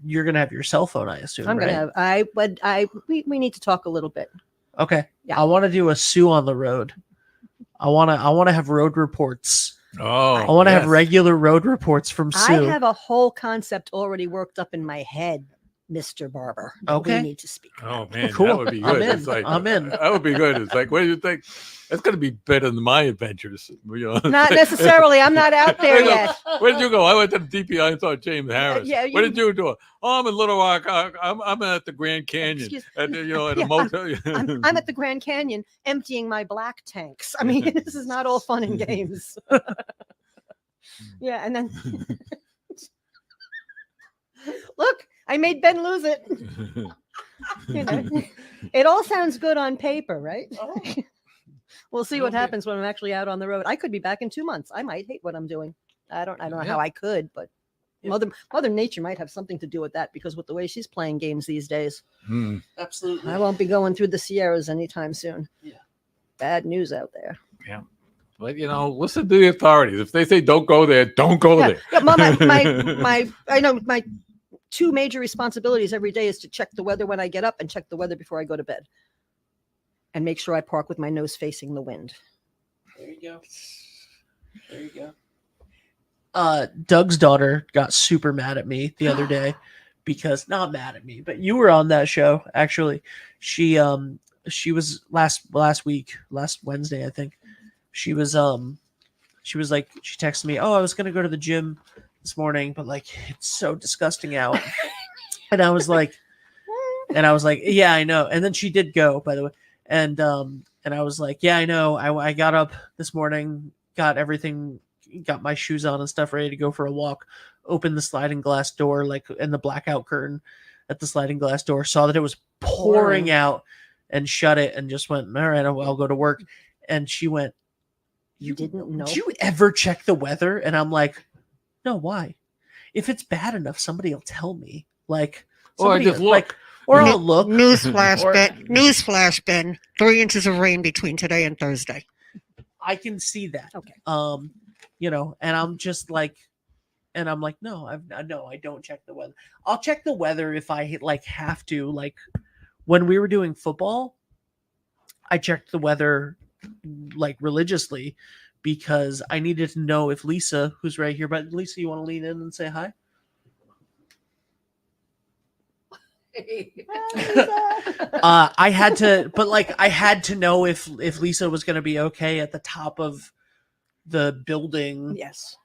you're gonna have your cell phone, I assume. I'm going to have, we need to talk a little bit. Okay. Yeah. I want to do a Sue on the road. I want to have road reports. Oh, I want to have yes. regular road reports from Sue. I have a whole concept already worked up in my head, Mr. Barber. that Okay. We need to speak Oh about. man, Cool. that would be I'm good. in. It's like, I'm in. That would be good. It's like, what do you think? That's gonna be better than my adventures. Not necessarily. I'm not out there I go, yet. Where did you go? I went to the DPI and saw James Harris. yeah, What you- did you do? Oh, I'm in Little Rock. I'm at the Grand Canyon. Excuse- At at Yeah, a motel. I'm at the Grand Canyon emptying my black tanks. I mean, this is not all fun and games. Yeah, and then look, I made Ben lose it. It all sounds good on paper, right? We'll see what Okay. happens when I'm actually out on the road. I could be back in 2 months. I might hate what I'm doing. I don't know Yeah. how I could, but Yeah. Mother Nature might have something to do with that because with the way she's playing games these days, Hmm. Absolutely. I won't be going through the Sierras anytime soon. Yeah. Bad news out there. But listen to the authorities. If they say don't go there, don't go Yeah, there. yeah, I know my 2 major responsibilities every day is to check the weather when I get up and check the weather before I go to bed. And make sure I park with my nose facing the wind. There you go. There you go. Doug's daughter got super mad at me the other day because not mad at me, but you were on that show actually. She was last Wednesday, I think. She was like, she texted me, "Oh, I was gonna go to the gym this morning, but like it's so disgusting out." and I was like, "Yeah, I know." And then she did go, by the way, and I was like, "Yeah, I know. I got up this morning, got everything, got my shoes on and stuff, ready to go for a walk. Opened the sliding glass door, like, and the blackout curtain at the sliding glass door, saw that it was pouring out, and shut it, and just went, all right, I'll go to work." And she went, You didn't know? "Do you ever check the weather?" And I'm like, "No, why? If it's bad enough, somebody will tell me." Like, Or I somebody, just look. like, or I'll look. Newsflash, Or- Ben. Newsflash, Ben. 3 inches of rain between today and Thursday. I can see that. Okay. And I'm just like, and I'm like, no, I don't check the weather. I'll check the weather if I like have to. Like when we were doing football, I checked the weather like religiously because I needed to know if Lisa, who's right here, but Lisa, you want to lean in and say hi? I had to know if Lisa was going to be okay at the top of the building. Yes.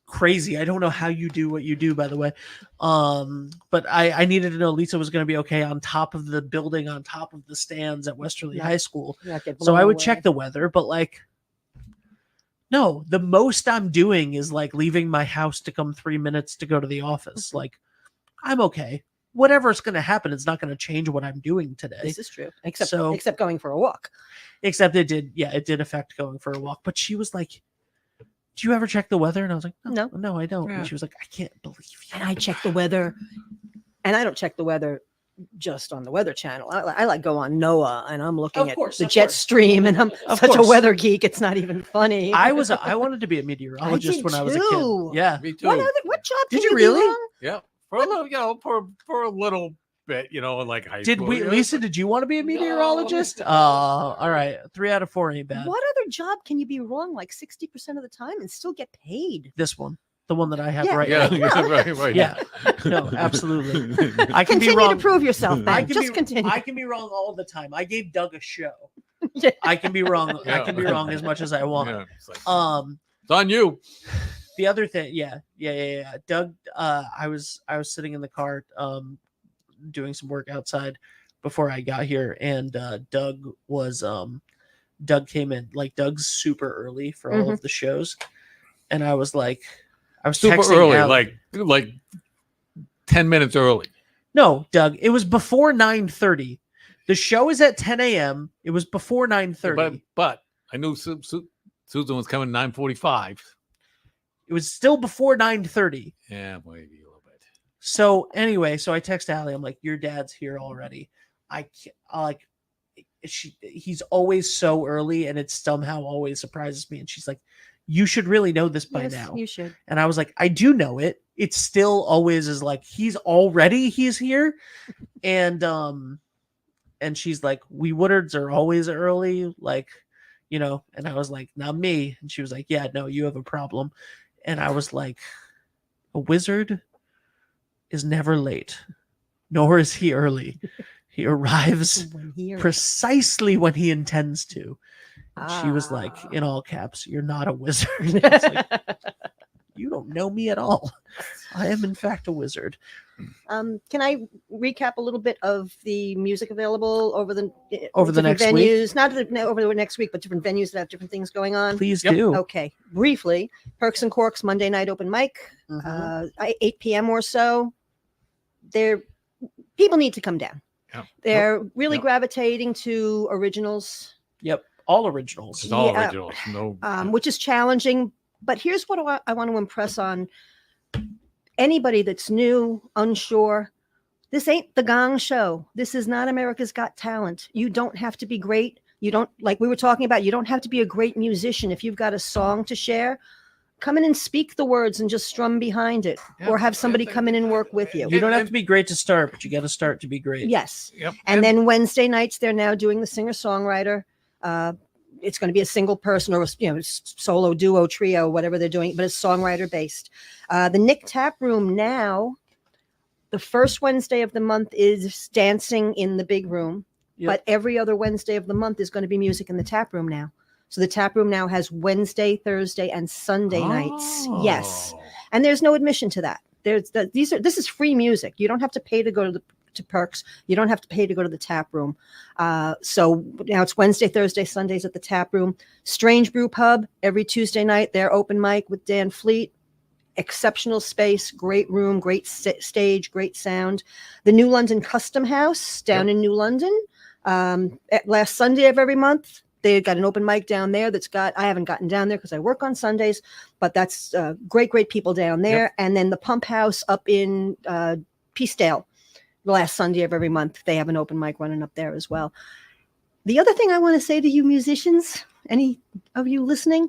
Crazy. I don't know how you do what you do, by the way. But I needed to know Lisa was going to be okay on top of the building, on top of the stands at Westerly Yeah. High School. Not get So blown I would away. check the weather, but like, no, the most I'm doing is like leaving my house to come 3 minutes to go to the office. Like, I'm okay. Whatever's going to happen, it's not going to change what I'm doing today. This is true. Except So- except going for a walk. Except it did affect going for a walk. But she was like, "Do you ever check the weather?" And I was like, no, I don't. Yeah. And she was like, "I can't believe you." And I check the weather, and I don't check the weather just on the Weather Channel. I like go on NOAA, and I'm looking Of at course, the of jet course. stream, and I'm Of such a course. weather geek. It's not even funny. I wanted to be a meteorologist did when I was a too. kid. Yeah. Me too. What job Did can you be really? wrong? Yeah. For a little, for a little bit, in like high Did school. we, yeah. Lisa? Did you want to be a meteorologist? All right. 3 out of 4 ain't bad. What other job can you be wrong like 60% of the time and still get paid? This one, the one that I have Yeah. right Yeah, now. yeah, right. Yeah. No, absolutely. I can be Continue wrong. to prove yourself, I Ben. can Just be, continue. I can be wrong all the time. I gave Doug a show. Yeah. I can be wrong. I Yeah. can be wrong as much as I want. Yeah, it's like, It's it's on you. The other thing, yeah. Doug, I was sitting in the car, doing some work outside before I got here, and Doug came in. Like, Doug's super early for all of the shows, and I was Super texting early, Allie. like 10 minutes early. No, Doug, it was before 9:30. The show is at 10 a.m. It was before 9:30. But I knew Susan was coming 9:45. It was still before 9:30. Yeah, maybe a little bit. So anyway, so I text Allie. I'm like, "Your dad's here already." He's always so early, and it somehow always surprises me. And she's like, "You should really know this by Yes, now." you should. And I was like, "I do know it. It still always is like he's here." And she's like, "We Woodards are always early, like, And I was like, "Not me." And she was like, "Yeah, no, you have a problem." And I was like, "A wizard is never late, nor is he early. He arrives When he or- precisely when he intends to." And she was like, Ah. in all caps, "You're not a wizard." It's like, you don't know me at all. I am, in fact, a wizard. Can I recap a little bit of the music available over the Over the different next week? venues? Not over the next week, but different venues that have different things going on. Please Yep. do. Okay, briefly, Perks and Corks Monday night open mic, Mhm. 8 p.m. or so. People need to come down. Yeah. They're really Yep. gravitating to originals, Yep. All originals. It's all Yeah. originals. No. which is challenging. But here's what I want to impress on anybody that's new, unsure. This ain't the Gong Show. This is not America's Got Talent. You don't have to be great. You don't, like we were talking about, you don't have to be a great musician. If you've got a song to share, come in and speak the words and just strum behind it, Yeah. or have somebody come in and work with you. You don't have to be great to start, but you got to start to be great. Yes. Yep. And then Wednesday nights, they're now doing the singer-songwriter it's going to be a single person or solo, duo, trio, whatever they're doing, but it's songwriter based. The Nick Tap Room now, the first Wednesday of the month is dancing in the big room, but every other Wednesday of the month is going to be music in the tap room now. So the tap room now has Wednesday, Thursday, and Sunday nights. Yes, and there's no admission to that. This is free music. You don't have to pay to go to Perks. You don't have to pay to go to the tap room. So now it's Wednesday, Thursday, Sundays at the tap room. Strange Brew Pub every Tuesday night. Their open mic with Dan Fleet. Exceptional space, great room, great stage, great sound. The New London Custom House down in New London. At last Sunday of every month, they got an open mic down there I haven't gotten down there because I work on Sundays, but that's great people down there. Yep. And then the Pump House up in Peacedale, the last Sunday of every month, they have an open mic running up there as well. The other thing I want to say to you musicians, any of you listening,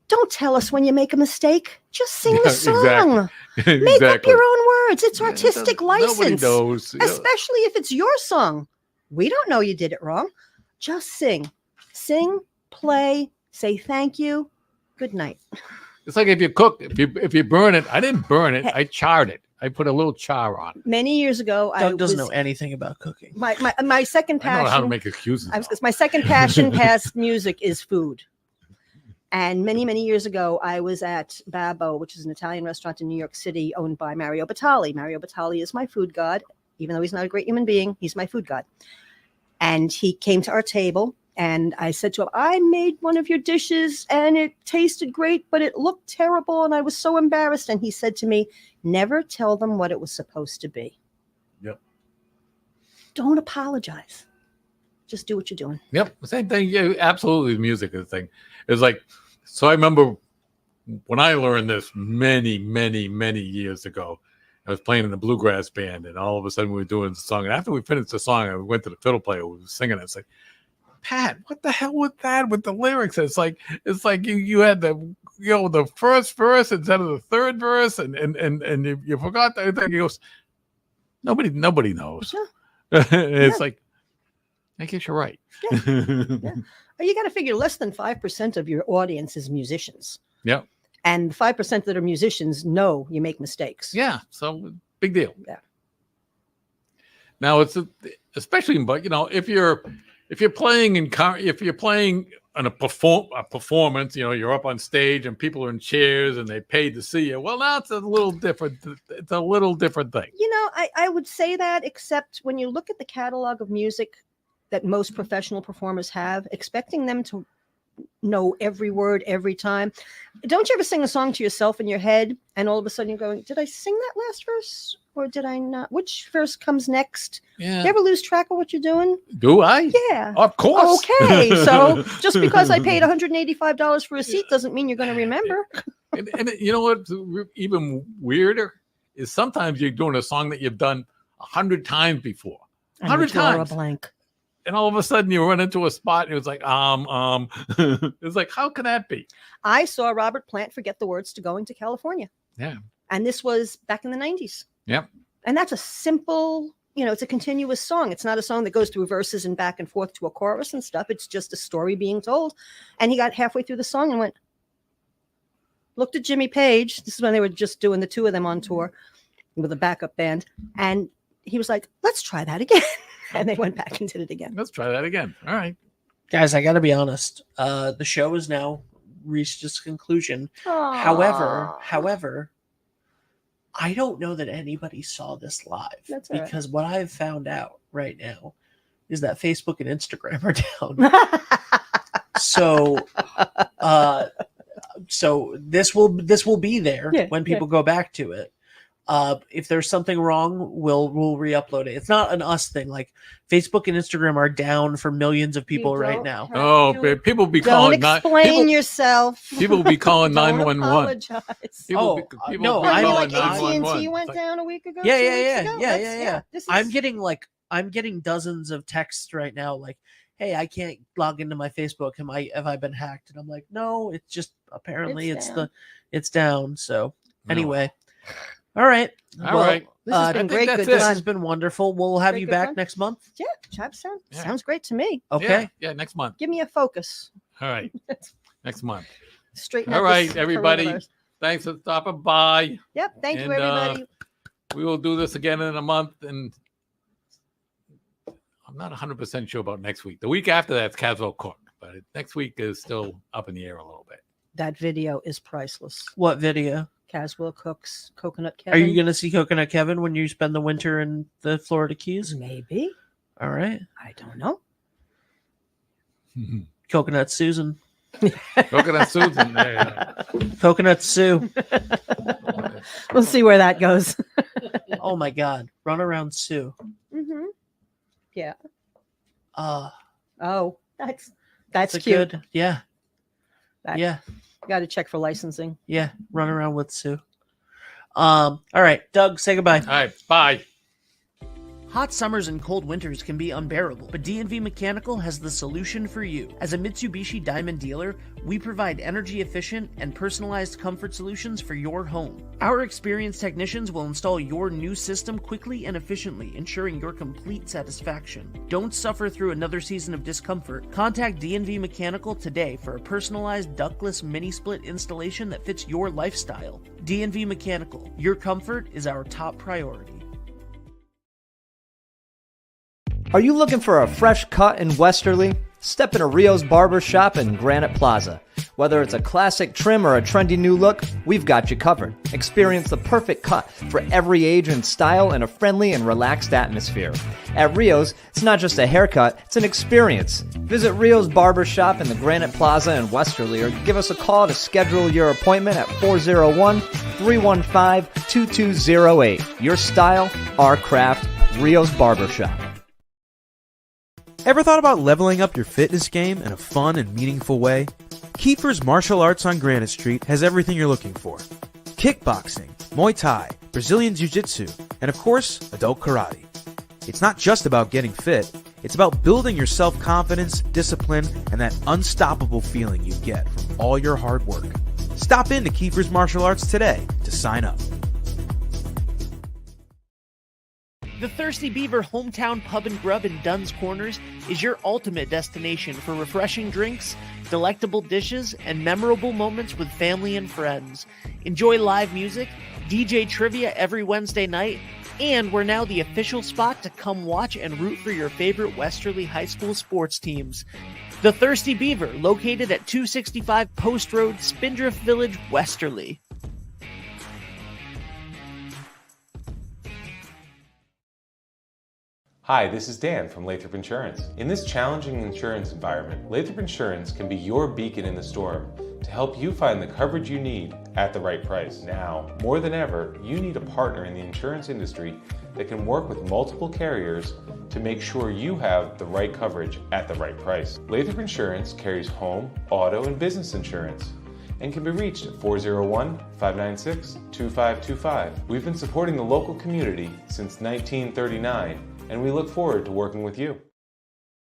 don't tell us when you make a mistake. Just sing the song. Exactly. Make up your own words. It's artistic license. Nobody knows. Especially if it's your song. We don't know you did it wrong. Just sing. Sing, play, say thank you. Good night. It's like if you cook, if you burn it, I didn't burn it. I charred it. I put a little char on it. Many years ago, Doug doesn't know anything about cooking. My second passion. I know how to make excuses. My second passion past music is food. And many years ago, I was at Babbo, which is an Italian restaurant in New York City owned by Mario Batali. Mario Batali is my food god. Even though he's not a great human being, he's my food god. And he came to our table, and I said to him, I made one of your dishes, and it tasted great, but it looked terrible, and I was so embarrassed. And he said to me, never tell them what it was supposed to be. Yep. Don't apologize. Just do what you're doing. Yep, same thing. Yeah, absolutely. Music is the thing. It's like, so I remember when I learned this many years ago. I was playing in the bluegrass band, and all of a sudden we were doing the song. And after we finished the song, I went to the fiddle player who was singing it. It's like, Pat, what the hell with that with the lyrics? It's like you had the first verse instead of the third verse, and you forgot that thing. He goes, nobody knows. Yeah. It's like, I guess you're right. Yeah. You got to figure less than 5% of your audience is musicians. Yeah. And 5% that are musicians know you make mistakes. Yeah. So big deal. Yeah. Now it's especially, but if you're playing on a performance, you're up on stage and people are in chairs and they paid to see you. Well, now it's a little different. It's a little different thing. I would say that, except when you look at the catalog of music that most professional performers have, expecting them to know every word every time. Don't you ever sing a song to yourself in your head and all of a sudden you're going, did I sing that last verse or did I not? Which verse comes next? Yeah. You ever lose track of what you're doing? Do I? Yeah. Of course. Okay. So just because I paid $185 for a seat doesn't mean you're going to remember. And you know what's even weirder is sometimes you're doing a song that you've done 100 times before. 100 times. A blank. And all of a sudden you run into a spot and it was like, it's like, how can that be? I saw Robert Plant forget the words to Going to California. Yeah. And this was back in the 90s. Yep. And that's a simple, it's a continuous song. It's not a song that goes through verses and back and forth to a chorus and stuff. It's just a story being told. And he got halfway through the song and looked at Jimmy Page. This is when they were just doing the two of them on tour with a backup band. And he was like, let's try that again. And they went back and did it again. Let's try that again. All right. Guys, I got to be honest. The show has now reached its conclusion. Aww. However, I don't know that anybody saw this live. That's all right. Because what I've found out right now is that Facebook and Instagram are down. So this will be there when people go back to it. If there's something wrong, we'll re-upload it. It's not an us thing. Like Facebook and Instagram are down for millions of people right now. Oh, people be calling. Don't explain yourself. People be calling Don't 911. apologize. No, I mean, like 911. AT&T went down a week ago. Yeah. I'm getting dozens of texts right now. Like, hey, I can't log into my Facebook. Have I been hacked? And I'm like, no, it's just apparently it's down. So anyway. All right. All right. This has I been think great. that's Good it. This fun. has been wonderful. We'll have Great, you good back fun. next month. Yeah, Yeah. sounds great to me. Okay. Yeah, next month. Give me a focus. All right. Next month. Straighten All out right, this everybody. coronavirus. Thanks for stopping by. Yep. Thank you, And, everybody. We will do this again in a month. And I'm not 100% sure about next week. The week after that's Caswell Cook. But next week is still up in the air a little bit. That video is priceless. What video? Caswell Cooks Coconut Are Kevin. you going to see Coconut Kevin when you spend the winter in the Florida Keys? Maybe. All right. I don't know. Coconut Susan. Coconut Susan. Yeah. Coconut Sue. We'll see where that goes. Oh my God. Run around Sue. Mm-hmm. Yeah. Uh, Oh, that's that's a cute. good. Yeah. That- Yeah. Got to check for licensing. Yeah. Run around with Sue. All right. Doug, say goodbye. All right. Bye. Hot summers and cold winters can be unbearable, but D&V Mechanical has the solution for you. As a Mitsubishi Diamond dealer, we provide energy-efficient and personalized comfort solutions for your home. Our experienced technicians will install your new system quickly and efficiently, ensuring your complete satisfaction. Don't suffer through another season of discomfort. Contact D&V Mechanical today for a personalized ductless mini-split installation that fits your lifestyle. D&V Mechanical, your comfort is our top priority. Are you looking for a fresh cut in Westerly? Step into Rio's Barber Shop in Granite Plaza. Whether it's a classic trim or a trendy new look, we've got you covered. Experience the perfect cut for every age and style in a friendly and relaxed atmosphere. At Rio's, it's not just a haircut, it's an experience. Visit Rio's Barber Shop in the Granite Plaza in Westerly or give us a call to schedule your appointment at 401-315-2208. Your style, our craft, Rio's Barber Shop. Ever thought about leveling up your fitness game in a fun and meaningful way? Kiefer's Martial Arts on Granite Street has everything you're looking for. Kickboxing, Muay Thai, Brazilian Jiu-Jitsu, and of course, adult karate. It's not just about getting fit, it's about building your self-confidence, discipline, and that unstoppable feeling you get from all your hard work. Stop into Kiefer's Martial Arts today to sign up. The Thirsty Beaver Hometown Pub and Grub in Dunn's Corners is your ultimate destination for refreshing drinks, delectable dishes, and memorable moments with family and friends. Enjoy live music, DJ trivia every Wednesday night, and we're now the official spot to come watch and root for your favorite Westerly High School sports teams. The Thirsty Beaver, located at 265 Post Road, Spindrift Village, Westerly. Hi, this is Dan from Lathrop Insurance. In this challenging insurance environment, Lathrop Insurance can be your beacon in the storm to help you find the coverage you need at the right price. Now, more than ever, you need a partner in the insurance industry that can work with multiple carriers to make sure you have the right coverage at the right price. Lathrop Insurance carries home, auto, and business insurance and can be reached at 401-596-2525. We've been supporting the local community since 1939, and we look forward to working with you.